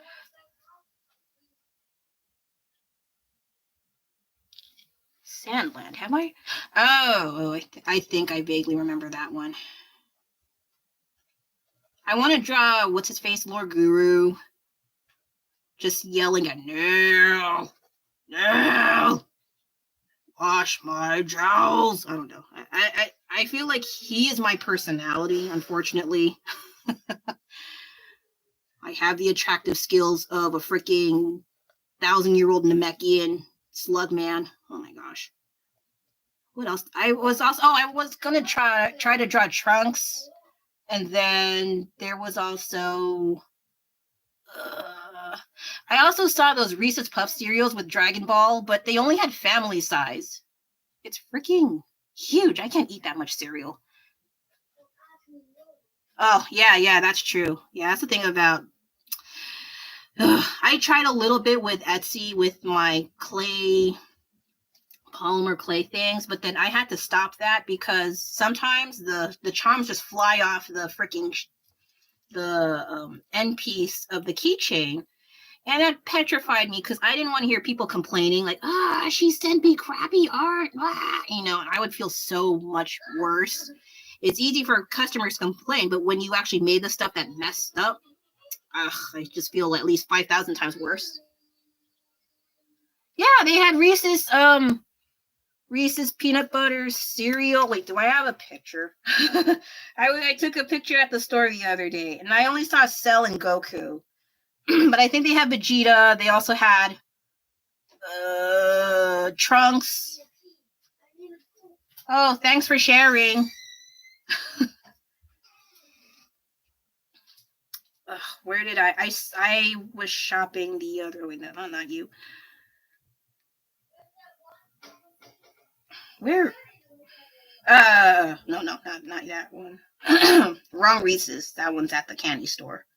Sandland, have I? Oh, I think I vaguely remember that one. I want to draw, what's his face, Lord Guru, just yelling at, no, no, wash my jowls. I don't know. I feel like he is my personality, unfortunately. I have the attractive skills of a freaking 1,000-year-old Namekian slug man. Oh my gosh. What else? I was gonna try to draw Trunks, and then there was also I also saw those Reese's Puff cereals with Dragon Ball, but they only had family size. It's freaking huge. I can't eat that much cereal. Oh, yeah, that's true. Yeah, that's the thing about. I tried a little bit with Etsy with my polymer clay things, but then I had to stop that because sometimes the charms just fly off the freaking end piece of the keychain. And that petrified me because I didn't want to hear people complaining, like, she sent me crappy art. And I would feel so much worse. It's easy for customers to complain, but when you actually made the stuff that messed up, I just feel at least 5,000 times worse. Yeah, they had Reese's peanut butter cereal. Wait, do I have a picture? I took a picture at the store the other day, and I only saw Cell and Goku. But I think they have Vegeta. They also had Trunks. Oh, thanks for sharing. Where did I was shopping the other way. No, not you. Where? No, not that one. Wrong Reese's. That one's at the candy store.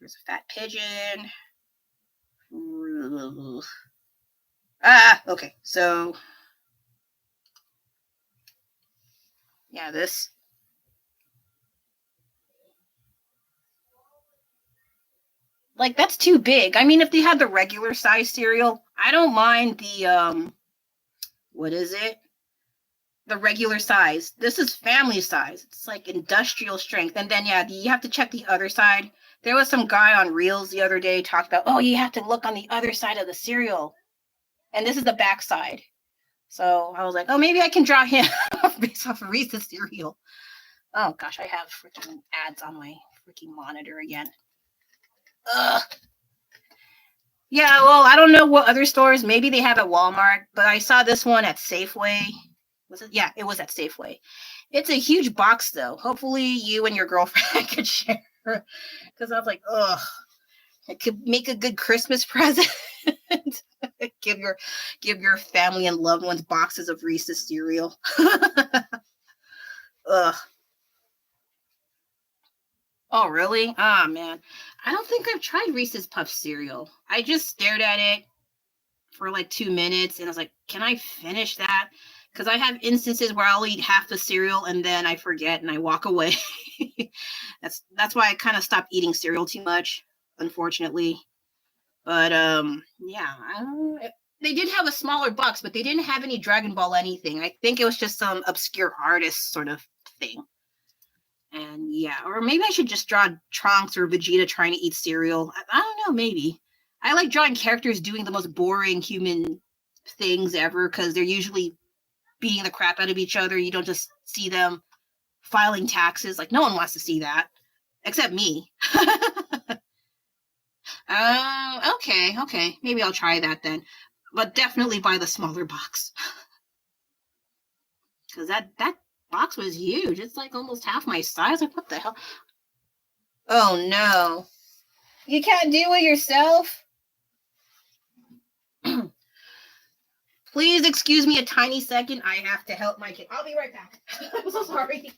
There's a fat pigeon. Okay. So, yeah, this. Like, that's too big. I mean, if they had the regular size cereal, I don't mind the, what is it? The regular size. This is family size. It's like industrial strength. And then, yeah, you have to check the other side. There was some guy on Reels the other day talked about, oh, you have to look on the other side of the cereal. And this is the back side. So I was like, oh, maybe I can draw him based off of Reese's cereal. Oh, gosh, I have freaking ads on my freaking monitor again. Ugh. Yeah, well, I don't know what other stores. Maybe they have at Walmart, but I saw this one at Safeway. Was it? Yeah, it was at Safeway. It's a huge box, though. Hopefully, you and your girlfriend could share. Because I was like, ugh, it could make a good Christmas present. give your family and loved ones boxes of Reese's cereal. Ugh. Oh, really? Ah, man. I don't think I've tried Reese's Puff cereal. I just stared at it for like 2 minutes and I was like, can I finish that? Because I have instances where I'll eat half the cereal and then I forget and I walk away. That's why I kind of stopped eating cereal too much, unfortunately. But yeah, they did have a smaller box, but they didn't have any Dragon Ball anything. I think it was just some obscure artist sort of thing. And yeah, or maybe I should just draw Trunks or Vegeta trying to eat cereal. I don't know, maybe. I like drawing characters doing the most boring human things ever because they're usually beating the crap out of each other. You don't just see them filing taxes. Like, no one wants to see that, except me. Okay. Maybe I'll try that then. But definitely buy the smaller box. Because that box was huge. It's like almost half my size. Like, what the hell? Oh, no. You can't do it yourself? Please excuse me a tiny second. I have to help my kid. I'll be right back. I'm so sorry.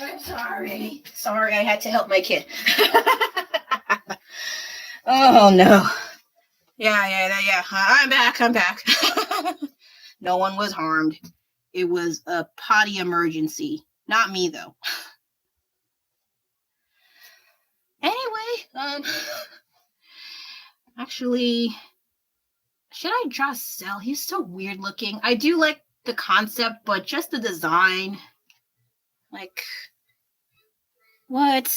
I'm sorry. Sorry, I had to help my kid. Oh no. Yeah. I'm back. No one was harmed. It was a potty emergency. Not me though. Anyway, actually, should I draw Cell? He's so weird looking. I do like the concept, but just the design. Like, what?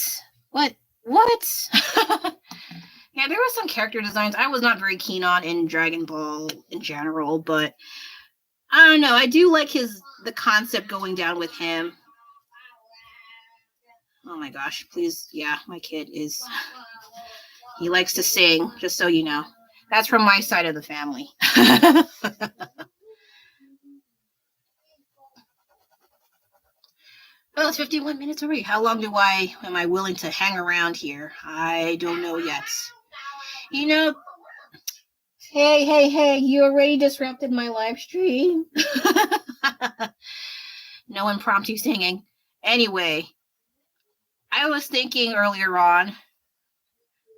Yeah, there were some character designs I was not very keen on in Dragon Ball in general, but I don't know. I do like the concept going down with him. Oh my gosh, please. Yeah, my kid he likes to sing, just so you know. That's from my side of the family. Well, it's 51 minutes already. How long am I willing to hang around here? I don't know yet. You know, hey, you already disrupted my live stream. No impromptu singing. Anyway, I was thinking earlier on,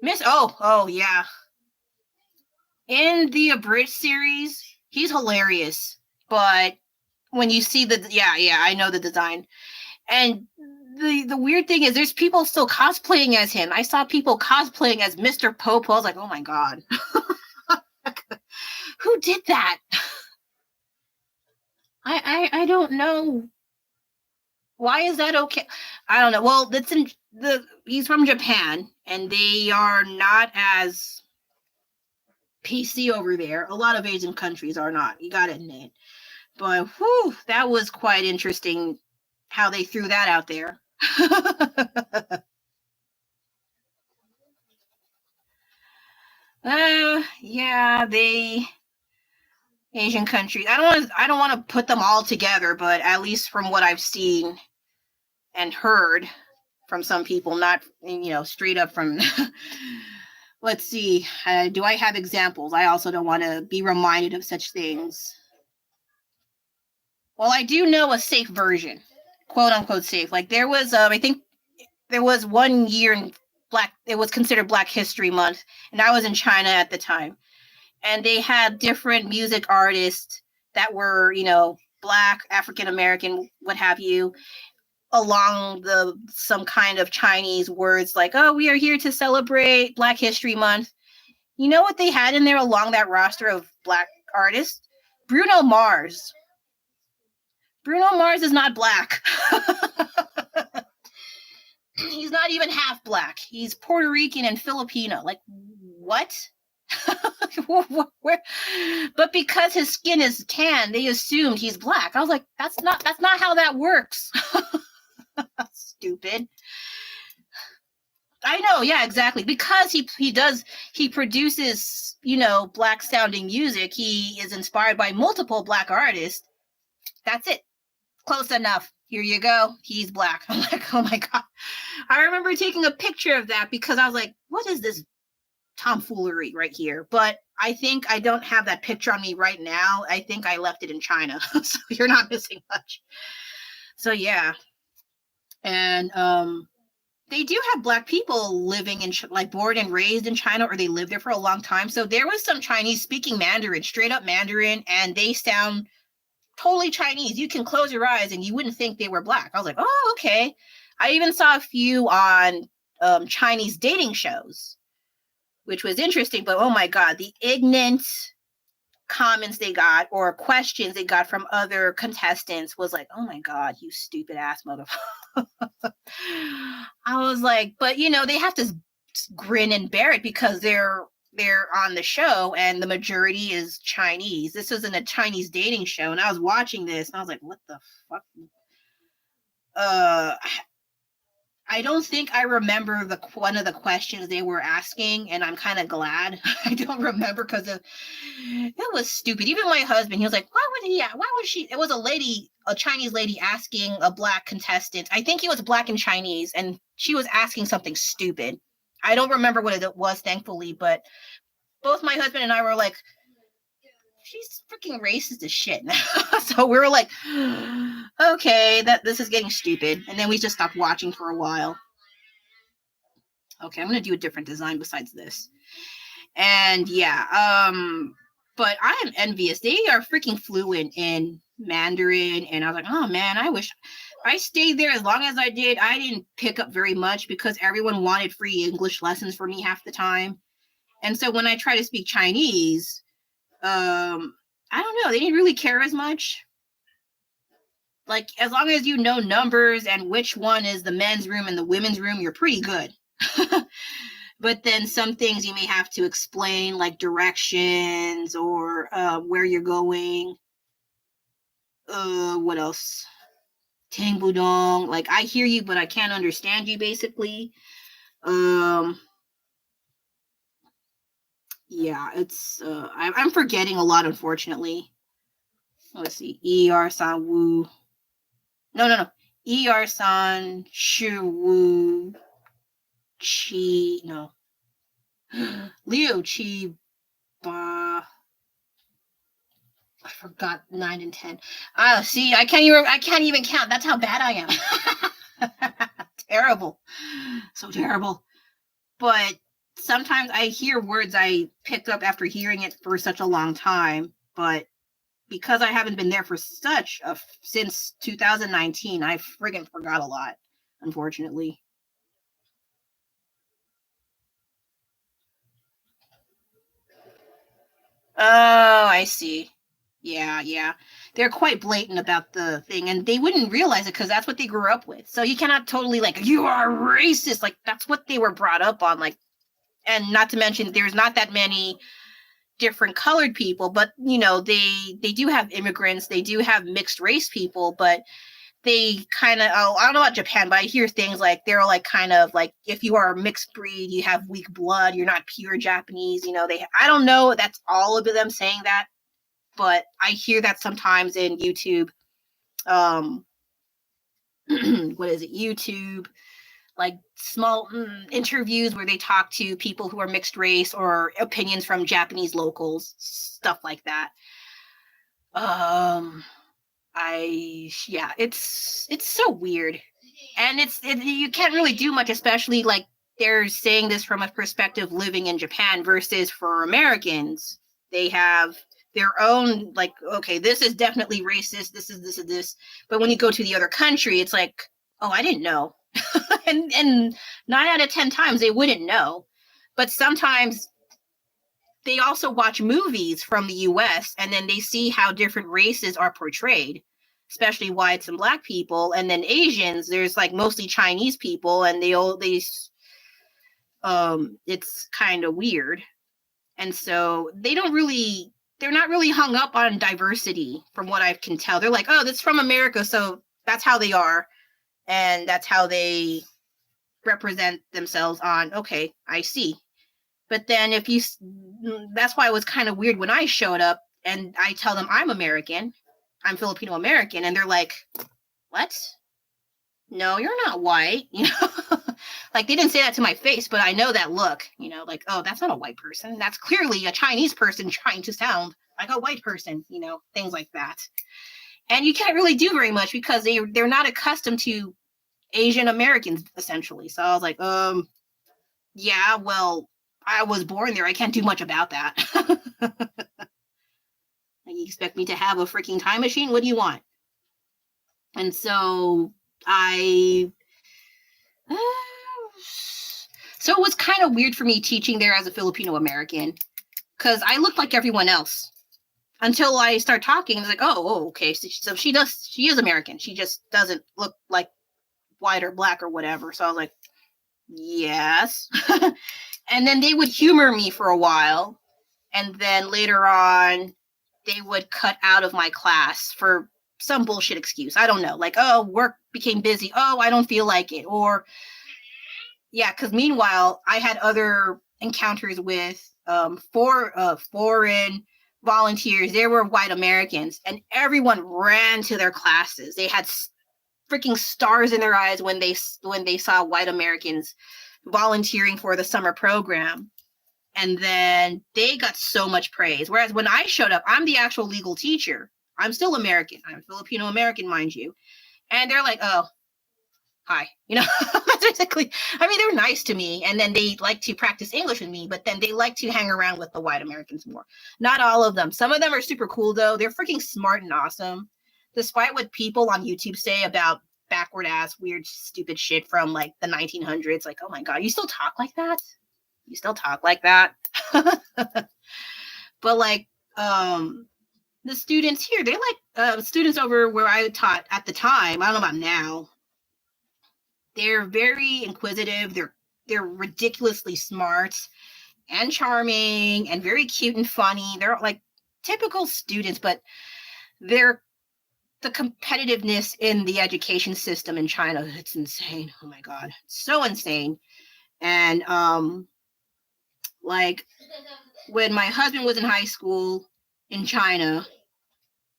yeah. In the Abridged series, he's hilarious. But when you see I know the design. And the weird thing is there's people still cosplaying as him. I saw people cosplaying as Mr. Popo. I was like, oh my God. Who did that? I don't know. Why is that okay? I don't know. Well, he's from Japan, and they are not as PC over there. A lot of Asian countries are not. You gotta admit. But whew, that was quite interesting how they threw that out there. Yeah, Asian countries. I don't want to put them all together, but at least from what I've seen and heard from some people, not straight up from. Let's see. Do I have examples? I also don't want to be reminded of such things. Well, I do know a safe version, quote unquote safe. Like there was, I think there was 1 year in it was considered Black History Month, and I was in China at the time. And they had different music artists that were, Black, African American, what have you, along some kind of Chinese words like, oh, we are here to celebrate Black History Month. You know what they had in there along that roster of Black artists? Bruno Mars. Bruno Mars is not Black. He's not even half Black. He's Puerto Rican and Filipino. Like, what? But because his skin is tan, they assumed he's Black. I was like, that's not how that works. Stupid. I know, yeah, exactly. Because he produces, Black sounding music. He is inspired by multiple Black artists. That's it. Close enough. Here you go. He's Black. I'm like, oh my God. I remember taking a picture of that because I was like, what is this tomfoolery right here? But I think I don't have that picture on me right now. I think I left it in China. So you're not missing much. So yeah. And they do have Black people living in born and raised in China, or they lived there for a long time. So there was some Chinese speaking Mandarin, straight up Mandarin, and they sound totally Chinese. You can close your eyes and you wouldn't think they were Black. I was like, oh, okay. I even saw a few on Chinese dating shows, which was interesting. But oh my God, the ignorant comments they got or questions they got from other contestants was like, oh my God, you stupid ass motherfucker. I was like, but they have to grin and bear it because they're on the show and the majority is Chinese. This isn't a Chinese dating show, and I was watching this and I was like, what the fuck? I don't think I remember one of the questions they were asking, and I'm kind of glad I don't remember because it was stupid. Even my husband, he was like, why would she? It was a Chinese lady asking a black contestant. I think he was black and Chinese, and she was asking something stupid. I don't remember what it was, thankfully, but both my husband and I were like, she's freaking racist as shit. So we were like, okay, this is getting stupid. And then we just stopped watching for a while. Okay, I'm gonna do a different design besides this. And yeah, but I am envious. They are freaking fluent in Mandarin, and I was like, oh man, I wish I stayed there as long as I did. I didn't pick up very much because everyone wanted free English lessons for me half the time. And so when I try to speak Chinese, I don't know, they didn't really care as much. Like, as long as you know numbers and which one is the men's room and the women's room, you're pretty good. But then some things you may have to explain, like directions or where you're going. What else? Tang Budong. Like, I hear you, but I can't understand you, basically. Yeah, it's I'm forgetting a lot, unfortunately. Let's see. Er-san Wu. No. Er-san Shu Wu Chi. No. Liu Chi Ba. I forgot 9 and 10. See, I can't even count. That's how bad I am. Terrible. So terrible. But sometimes I hear words I picked up after hearing it for such a long time, but because I haven't been there for since 2019, I friggin' forgot a lot, unfortunately. Oh, I see. Yeah. They're quite blatant about the thing, and they wouldn't realize it because that's what they grew up with. So you cannot totally you are racist. Like, that's what they were brought up on. Like, and not to mention, there's not that many different colored people, but they do have immigrants, they do have mixed race people, but they kind of, I don't know about Japan, but I hear things like they're like kind of like, if you are a mixed breed, you have weak blood, you're not pure Japanese. I don't know, that's all of them saying that, but I hear that sometimes in YouTube. What is it? YouTube, like small interviews where they talk to people who are mixed race or opinions from Japanese locals, stuff like that. It's so weird, and you can't really do much, especially like they're saying this from a perspective living in Japan versus for Americans. They have their own, like, okay, this is definitely racist, this is this, but when you go to the other country, it's like, oh, I didn't know. and 9 out of 10 times they wouldn't know. But sometimes they also watch movies from the US and then they see how different races are portrayed, especially whites and black people, and then Asians, there's like mostly Chinese people, and it's kind of weird. And so they're not really hung up on diversity, from what I can tell. They're like, oh, that's from America, so that's how they are, and that's how they represent themselves on. Okay, I see. But then that's why it was kind of weird when I showed up and I tell them I'm American, I'm Filipino American, and they're like, what? No, you're not white. Like, they didn't say that to my face, but I know that look, like, oh, that's not a white person. That's clearly a Chinese person trying to sound like a white person, things like that. And you can't really do very much because they're not accustomed to Asian Americans, essentially. So I was like, yeah, well, I was born there. I can't do much about that. You expect me to have a freaking time machine? What do you want? And so it was kind of weird for me teaching there as a Filipino American, because I looked like everyone else until I start talking. I was like, oh, okay. So she is American. She just doesn't look like white or black or whatever. So I was like, Yes. And then they would humor me for a while. And then later on, they would cut out of my class for some bullshit excuse. I don't know. Like, oh, work became busy. Oh, I don't feel like it. Or, yeah, because meanwhile, I had other encounters with foreign volunteers. They were white Americans, and everyone ran to their classes. They had freaking stars in their eyes when they saw white Americans volunteering for the summer program. And then they got so much praise. Whereas when I showed up, I'm the actual legal teacher. I'm still American. I'm Filipino American, mind you. And they're like, oh, hi. You know, basically, I mean, they're nice to me. And then they like to practice English with me, but then they like to hang around with the white Americans more. Not all of them. Some of them are super cool, though. They're freaking smart and awesome. Despite what people on YouTube say about backward ass, weird, stupid shit from like the 1900s. Like, oh my God, you still talk like that? You still talk like that? But like, the students here, they like students over where I taught at the time. I don't know about now. They're very inquisitive. They're ridiculously smart and charming and very cute and funny. They're like typical students, but they're the competitiveness in the education system in China, it's insane. Oh my God. It's so insane. And like when my husband was in high school in China,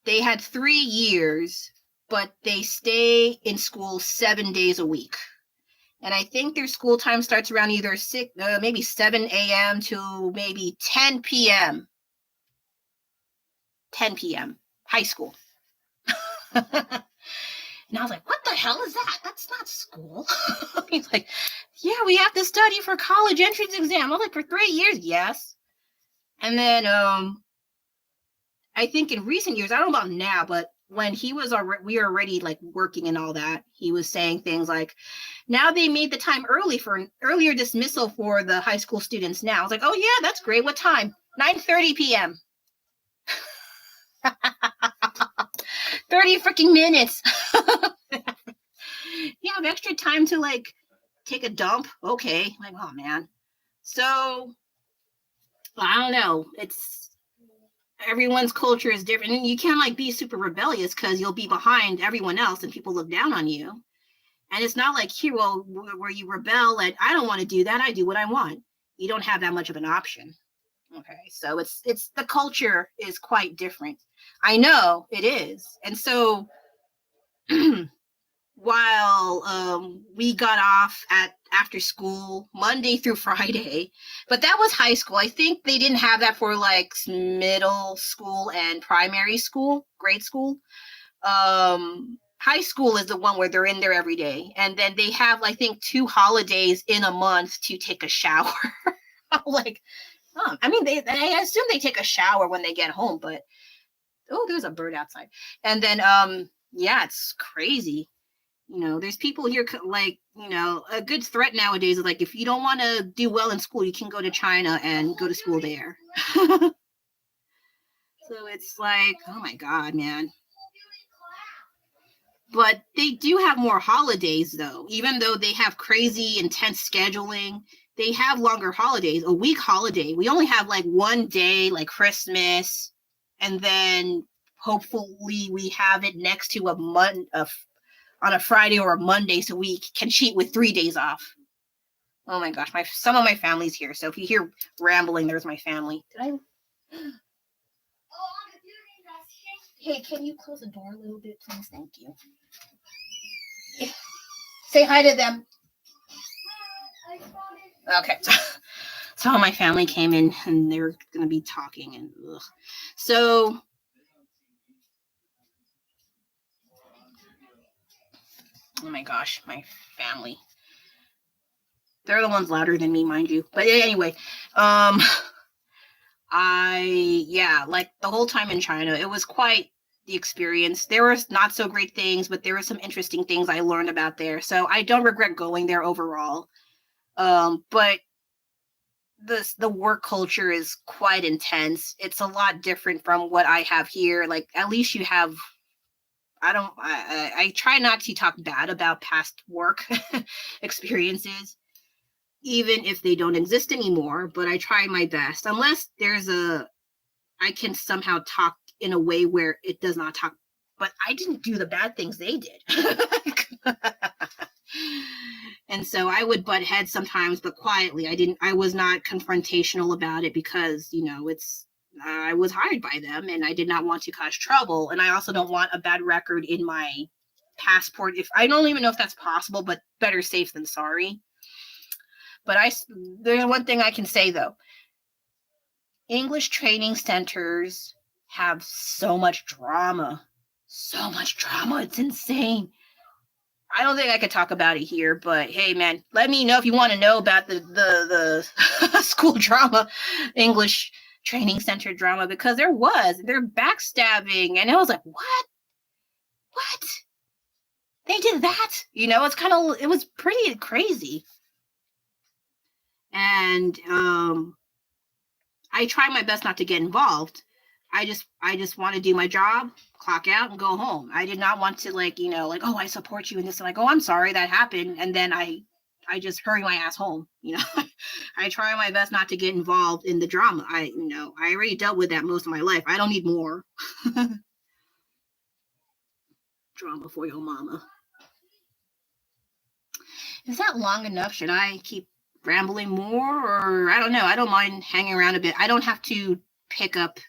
they had 3 years, but they stay in school 7 days a week. And I think their school time starts around either maybe 7 a.m. to maybe 10 p.m. 10 p.m. High school. And I was like, what the hell is that? That's not school. He's like, yeah, we have to study for college entrance exam. I was like, for 3 years? Yes. And then I think in recent years, I don't know about now, but when he was we were already like working and all that, he was saying things like, now they made the time early for an earlier dismissal for the high school students now. I was like, oh yeah, that's great. What time? 9:30 p.m. 30 freaking minutes. You have extra time to like take a dump. Okay. Like, oh man. So I don't know. It's everyone's culture is different. And you can't like be super rebellious because you'll be behind everyone else and people look down on you. And it's not like here, well, where you rebel and I don't want to do that. I do what I want. You don't have that much of an option. Okay. So it's the culture is quite different. I know it is. And so while we got off at after school Monday through Friday, but that was high school. I think they didn't have that for like middle school and primary school, grade school. High school is the one where they're in there every day, and then they have I think 2 holidays in a month to take a shower. Like, oh, I mean, I assume they take a shower when they get home, but oh, there's a bird outside, and then yeah, it's crazy. You know, there's people here like, you know, a good threat nowadays is like, if you don't want to do well in school, you can go to China and go to school there. So it's like, oh my God, man. But they do have more holidays though, even though they have crazy intense scheduling, they have longer holidays, a week holiday. We only have like one day, like Christmas, and then hopefully we have it next to a month of on a Friday or a Monday, so we can cheat with 3 days off. Oh my gosh, some of my family's here, so if you hear rambling, there's my family. Did I? Hey, can you close the door a little bit, please? Thank you. Say hi to them. Okay. So my family came in, and they're gonna be talking, and ugh. So. Oh my gosh, my family. They're the ones louder than me, mind you. But anyway, like the whole time in China, it was quite the experience. There was not so great things, but there were some interesting things I learned about there. So I don't regret going there overall. But the work culture is quite intense. It's a lot different from what I have here. Like at least you have I try not to talk bad about past work experiences. even if they don't exist anymore, but I try my best. Unless I can somehow talk in a way where it does not talk, but I didn't do the bad things they did. And so I would butt heads sometimes, but quietly. I was not confrontational about it because, I was hired by them and I did not want to cause trouble. And I also don't want a bad record in my passport. If I don't even know if that's possible, but better safe than sorry. But there's one thing I can say though. English training centers have so much drama. So much drama. It's insane. I don't think I could talk about it here, but hey, man, let me know if you want to know about the school drama, English training center drama, because they're backstabbing, and I was like, what? They did that? It was pretty crazy. And I try my best not to get involved. I just want to do my job, clock out, and go home. I did not want to oh, I support you in this, and oh, I'm sorry that happened, and then I just hurry my ass home. I try my best not to get involved in the drama. I already dealt with that most of my life. I don't need more drama for your mama. Is that long enough? Should I keep rambling more, or I don't know. I don't mind hanging around a bit. I don't have to pick up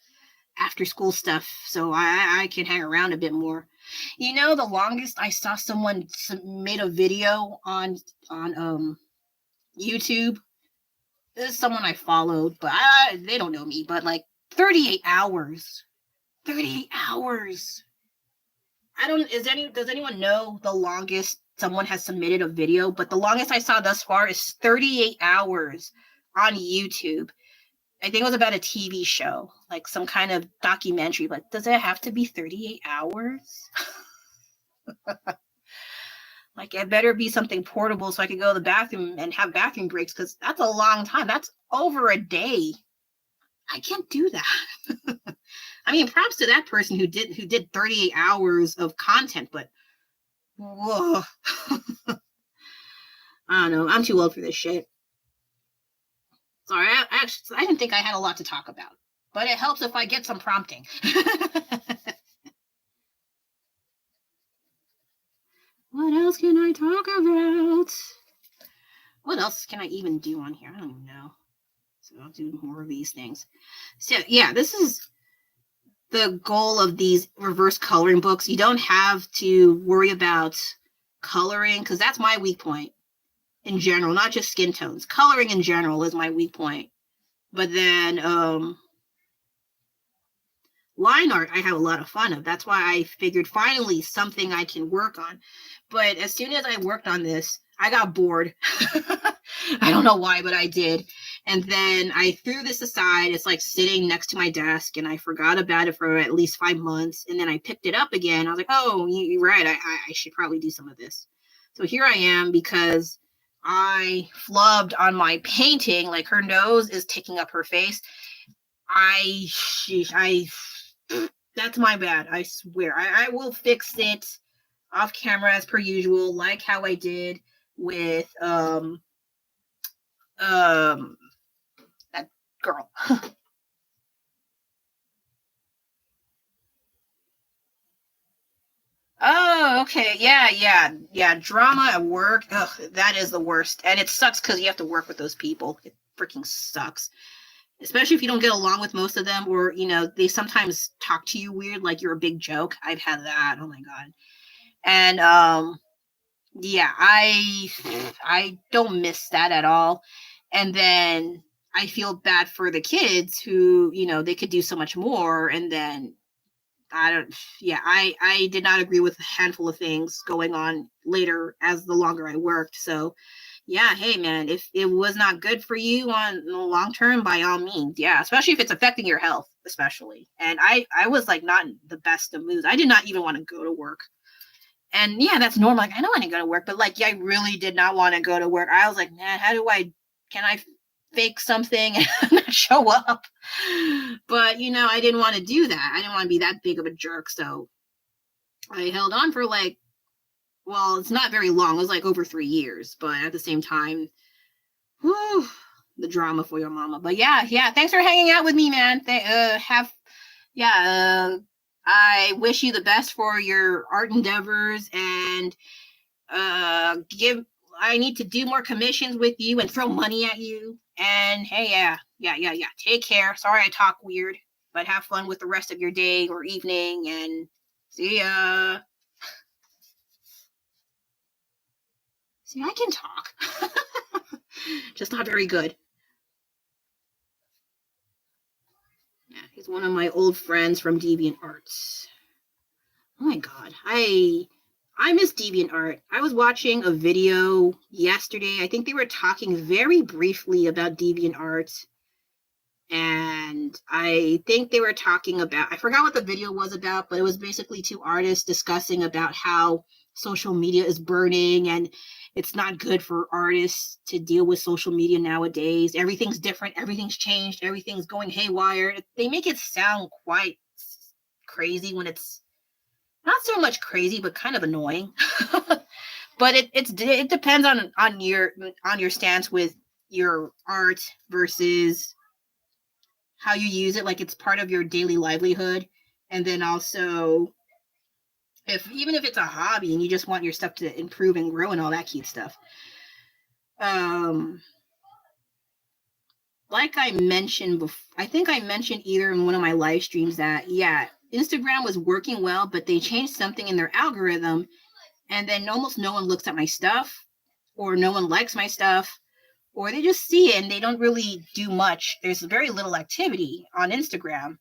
after school stuff, so I can hang around a bit more. The longest I saw someone made a video on YouTube. This is someone I followed, but they don't know me, but 38 hours. 38 hours. Does anyone know the longest someone has submitted a video? But the longest I saw thus far is 38 hours on YouTube. I think it was about a TV show, like some kind of documentary. But does it have to be 38 hours? It better be something portable so I can go to the bathroom and have bathroom breaks, because that's a long time. That's over a day. I can't do that. I mean, props to that person who did 38 hours of content, but whoa. I don't know. I'm too old for this shit. Sorry, I didn't think I had a lot to talk about, but it helps if I get some prompting. What else can I talk about? What else can I even do on here? I don't even know. So I'll do more of these things. So yeah, this is the goal of these reverse coloring books. You don't have to worry about coloring, because that's my weak point in general, not just skin tones. Coloring in general is my weak point. But then line art I have a lot of fun of. That's why I figured finally something I can work on. But as soon as I worked on this, I got bored. I don't know why, but I did. And then I threw this aside. It's sitting next to my desk, and I forgot about it for at least 5 months. And then I picked it up again. I was like, oh, you're right. I should probably do some of this. So here I am, because I flubbed on my painting. Her nose is taking up her face. That's my bad. I swear. I will fix it off camera as per usual, like how I did with that girl. Oh, okay. Yeah. Drama at work. Ugh, that is the worst. And it sucks because you have to work with those people. It freaking sucks. Especially if you don't get along with most of them, or, they sometimes talk to you weird, like you're a big joke. I've had that. Oh my God. And, yeah, I don't miss that at all. And then I feel bad for the kids who, they could do so much more. And then I did not agree with a handful of things going on later as the longer I worked. So yeah, hey man, if it was not good for you on the long term, by all means, yeah, especially if it's affecting your health, especially. And I was not in the best of moods. I did not even want to go to work. And yeah, that's normal. I don't want to go to work, but I really did not want to go to work. I was like, man, can I fake something and not show up? But I didn't want to do that. I didn't want to be that big of a jerk. So I held on for well, it's not very long. It was over 3 years, but at the same time, Whew, the drama for your mama. But yeah, thanks for hanging out with me, man. I wish you the best for your art endeavors, and I need to do more commissions with you and throw money at you. And hey, yeah. Take care. Sorry I talk weird, but have fun with the rest of your day or evening, and see ya. See, I can talk. Just not very good. Yeah, he's one of my old friends from DeviantArts. Oh my god. I miss DeviantArt. I was watching a video yesterday. I think they were talking very briefly about DeviantArt. And I think they were talking about, I forgot what the video was about, but it was basically two artists discussing about how social media is burning and it's not good for artists to deal with social media nowadays. Everything's different. Everything's changed. Everything's going haywire. They make it sound quite crazy when it's not so much crazy, but kind of annoying. But it depends on your stance with your art versus how you use it, like it's part of your daily livelihood. And then also, even if it's a hobby and you just want your stuff to improve and grow and all that cute stuff. Like I mentioned before, I think I mentioned either in one of my live streams that, yeah, Instagram was working well, but they changed something in their algorithm, and then almost no one looks at my stuff, or no one likes my stuff, or they just see it and they don't really do much. There's very little activity on Instagram,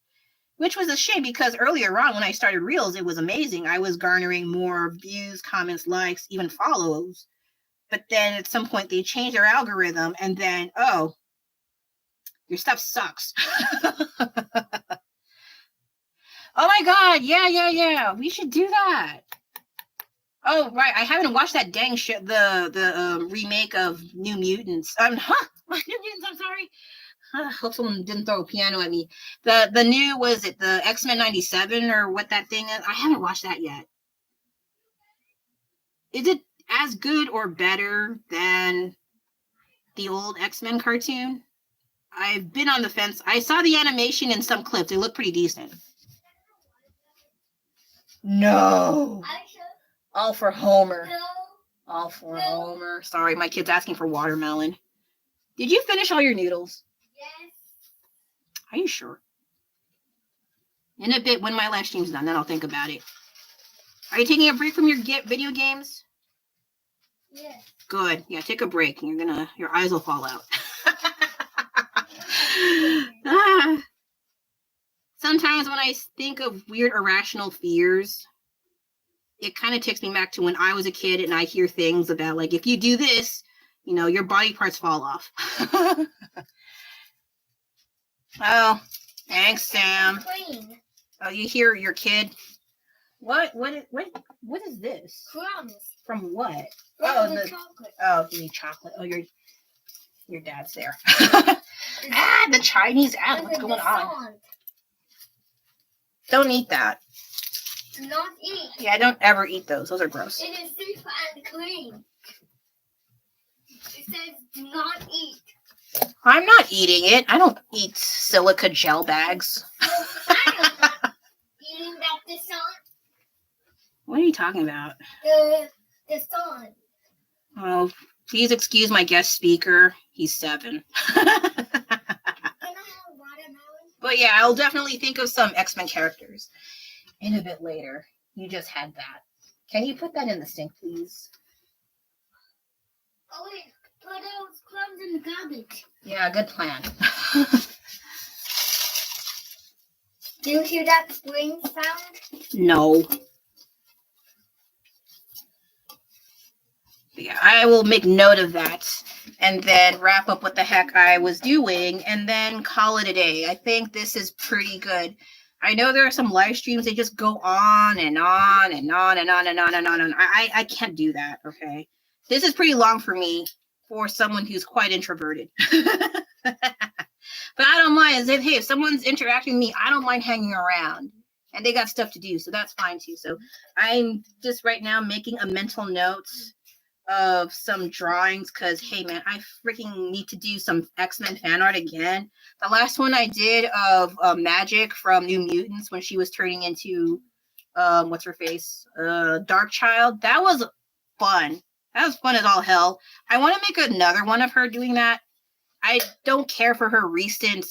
which was a shame because earlier on when I started Reels, it was amazing. I was garnering more views, comments, likes, even follows. But then at some point they changed their algorithm, and then, oh, your stuff sucks. Oh my god, yeah. We should do that. Oh right, I haven't watched that dang shit. The remake of New Mutants. New Mutants. I'm sorry. Hope someone didn't throw a piano at me. The new, was it the X-Men 97 or what that thing is? I haven't watched that yet. Is it as good or better than the old X-Men cartoon? I've been on the fence. I saw the animation in some clips. They look pretty decent. No. All for Homer. No. All for Homer. Sorry, my kid's asking for watermelon. Did you finish all your noodles? Yes. Are you sure? In a bit, when my live stream's done, then I'll think about it. Are you taking a break from your video games? Yes. Good. Yeah, take a break. Your eyes will fall out. Sometimes when I think of weird irrational fears, it kind of takes me back to when I was a kid and I hear things about, like, if you do this, your body parts fall off. Oh, thanks, Sam. Clean. Oh, you hear your kid? What is this? Crumbs. From what? From the chocolate. Oh, you need chocolate. Oh, your dad's there. The Chinese app. What's going on? Don't eat that. Do not eat. Yeah, I don't ever eat those. Those are gross. It is safe and clean. It says do not eat. I'm not eating it. I don't eat silica gel bags. I'm not eating that descent. What are you talking about? The descent. Oh, please excuse my guest speaker. He's 7. But yeah, I'll definitely think of some X-Men characters in a bit later. You just had that. Can you put that in the sink, please? Oh wait, put those crumbs in the garbage. Yeah, good plan. Do you hear that spring sound? No. Yeah, I will make note of that and then wrap up what the heck I was doing and then call it a day. I think this is pretty good. I know there are some live streams, they just go on and on and on and on and on and on. I can't do that, okay? This is pretty long for me, for someone who's quite introverted. But I don't mind. If someone's interacting with me, I don't mind hanging around. And they got stuff to do, so that's fine too. So I'm just right now making a mental note of some drawings because, hey, man, I freaking need to do some X-Men fan art again. The last one I did of Magic from New Mutants when she was turning into, what's her face? Dark Child. That was fun. That was fun as all hell. I want to make another one of her doing that. I don't care for her recent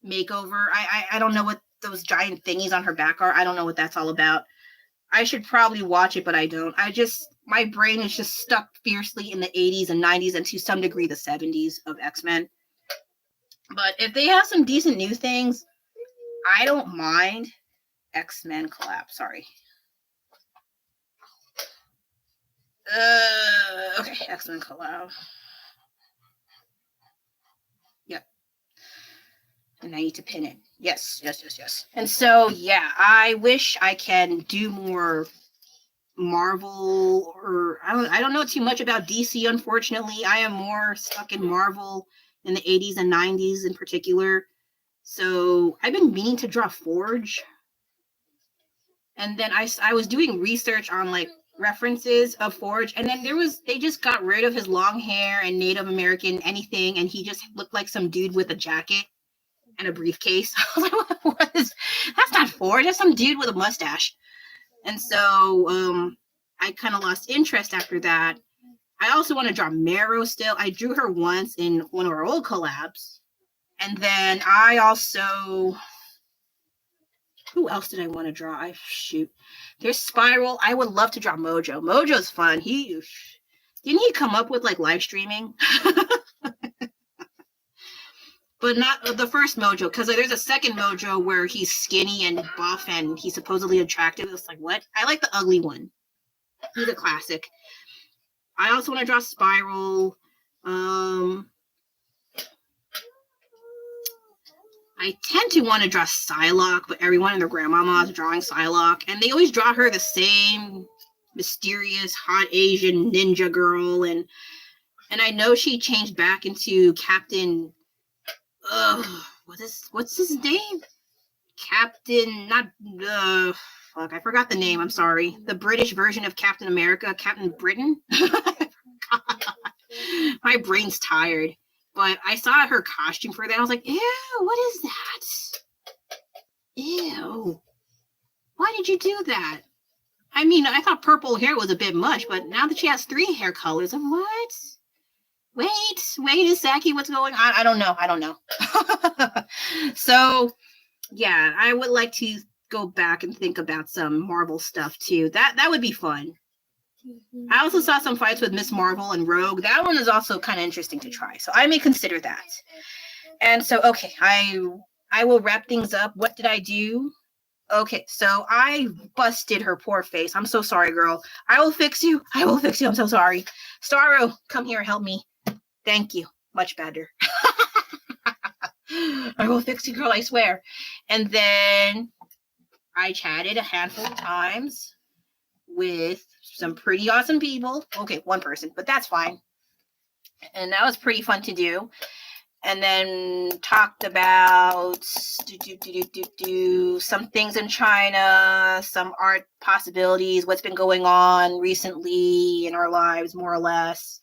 makeover. I don't know what those giant thingies on her back are. I don't know what that's all about. I should probably watch it, but I don't. My brain is just stuck fiercely in the 80s and 90s and to some degree the 70s of X-Men. But if they have some decent new things, I don't mind. X-Men collab, sorry. Okay, X-Men collab. Yep. And I need to pin it. Yes. And so, yeah, I wish I can do more Marvel, or I don't know too much about DC, unfortunately. I am more stuck in Marvel in the 80s and 90s in particular. So I've been meaning to draw Forge. And then I was doing research on like references of Forge, and then they just got rid of his long hair and Native American anything, and he just looked like some dude with a jacket and a briefcase. I was like, what is that's not Forge, that's some dude with a mustache. And so I kind of lost interest after that. I also want to draw Marrow still. I drew her once in one of our old collabs. And then I also, who else did I want to draw? Shoot. There's Spiral. I would love to draw Mojo. Mojo's fun. Didn't he come up with like live streaming? But not the first Mojo, because there's a second Mojo where he's skinny and buff and he's supposedly attractive. It's like, what? I like the ugly one. He's a classic. I also want to draw Spiral. I tend to want to draw Psylocke, but everyone and their grandmama is drawing Psylocke, and they always draw her the same mysterious, hot Asian ninja girl, and I know she changed back into Captain. What's his name? Captain, not fuck, I forgot the name. I'm sorry. The British version of Captain America, Captain Britain. My brain's tired. But I saw her costume for that. I was like, ew, what is that? Ew. Why did you do that? I mean, I thought purple hair was a bit much, but now that she has 3 hair colors, I'm what? Wait a second, what's going on? I don't know. So, yeah, I would like to go back and think about some Marvel stuff too. That would be fun. I also saw some fights with Miss Marvel and Rogue. That one is also kind of interesting to try, so I may consider that. And so, okay, I will wrap things up. What did I do? Okay, so I busted her poor face. I'm so sorry, girl. I will fix you. I'm so sorry. Starro, come here, help me. Thank you. Much better. I will fix you, girl, I swear. And then I chatted a handful of times with some pretty awesome people. Okay, one person, but that's fine. And that was pretty fun to do. And then talked about some things in China, some art possibilities, what's been going on recently in our lives, more or less.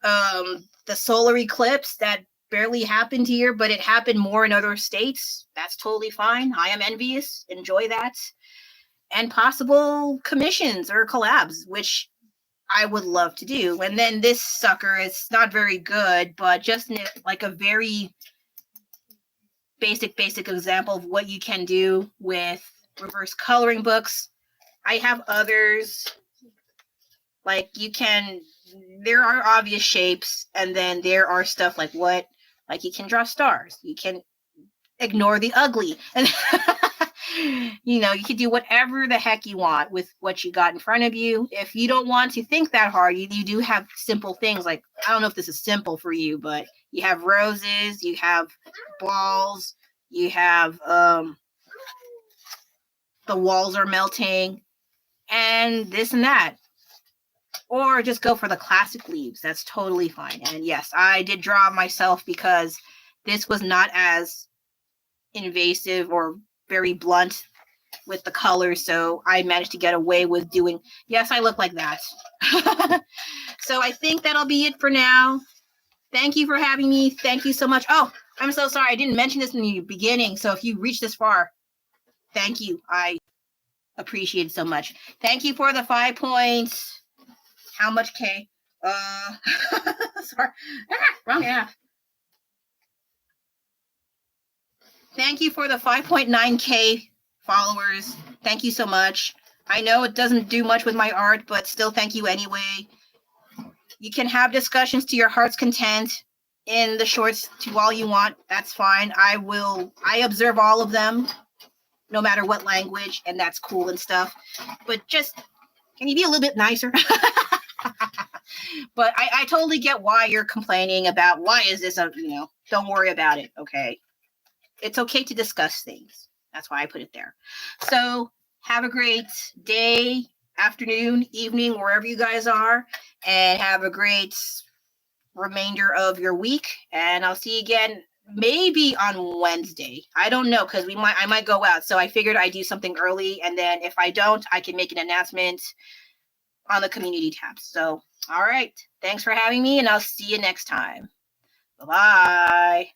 The solar eclipse that barely happened here, but it happened more in other states. That's totally fine. I am envious. Enjoy that. And possible commissions or collabs, which I would love to do. And then this sucker is not very good, but just like a very basic example of what you can do with reverse coloring books. I have others. Like there are obvious shapes, and then there are stuff like you can draw stars. You can ignore the ugly. And you can do whatever the heck you want with what you got in front of you. If you don't want to think that hard, you do have simple things like, I don't know if this is simple for you, but you have roses, you have balls, you have the walls are melting, and this and that. Or just go for the classic leaves. That's totally fine. And yes, I did draw myself because this was not as invasive or very blunt with the colors, so I managed to get away with doing, yes, I look like that. So I think that'll be it for now. Thank you for having me. Thank you so much. Oh, I'm so sorry. I didn't mention this in the beginning. So if you reached this far, thank you. I appreciate it so much. Thank you for the 5 points. How much K? Sorry. Wrong half. Thank you for the 5.9K followers. Thank you so much. I know it doesn't do much with my art, but still thank you anyway. You can have discussions to your heart's content in the shorts to all you want. That's fine. I observe all of them, no matter what language, and that's cool and stuff. But just, can you be a little bit nicer? But I totally get why you're complaining about why is this, don't worry about it, okay? It's okay to discuss things. That's why I put it there. So have a great day, afternoon, evening, wherever you guys are, and have a great remainder of your week. And I'll see you again maybe on Wednesday. I don't know, because I might go out. So I figured I'd do something early, and then if I don't, I can make an announcement on the community tab. So, all right. Thanks for having me, and I'll see you next time. Bye-bye.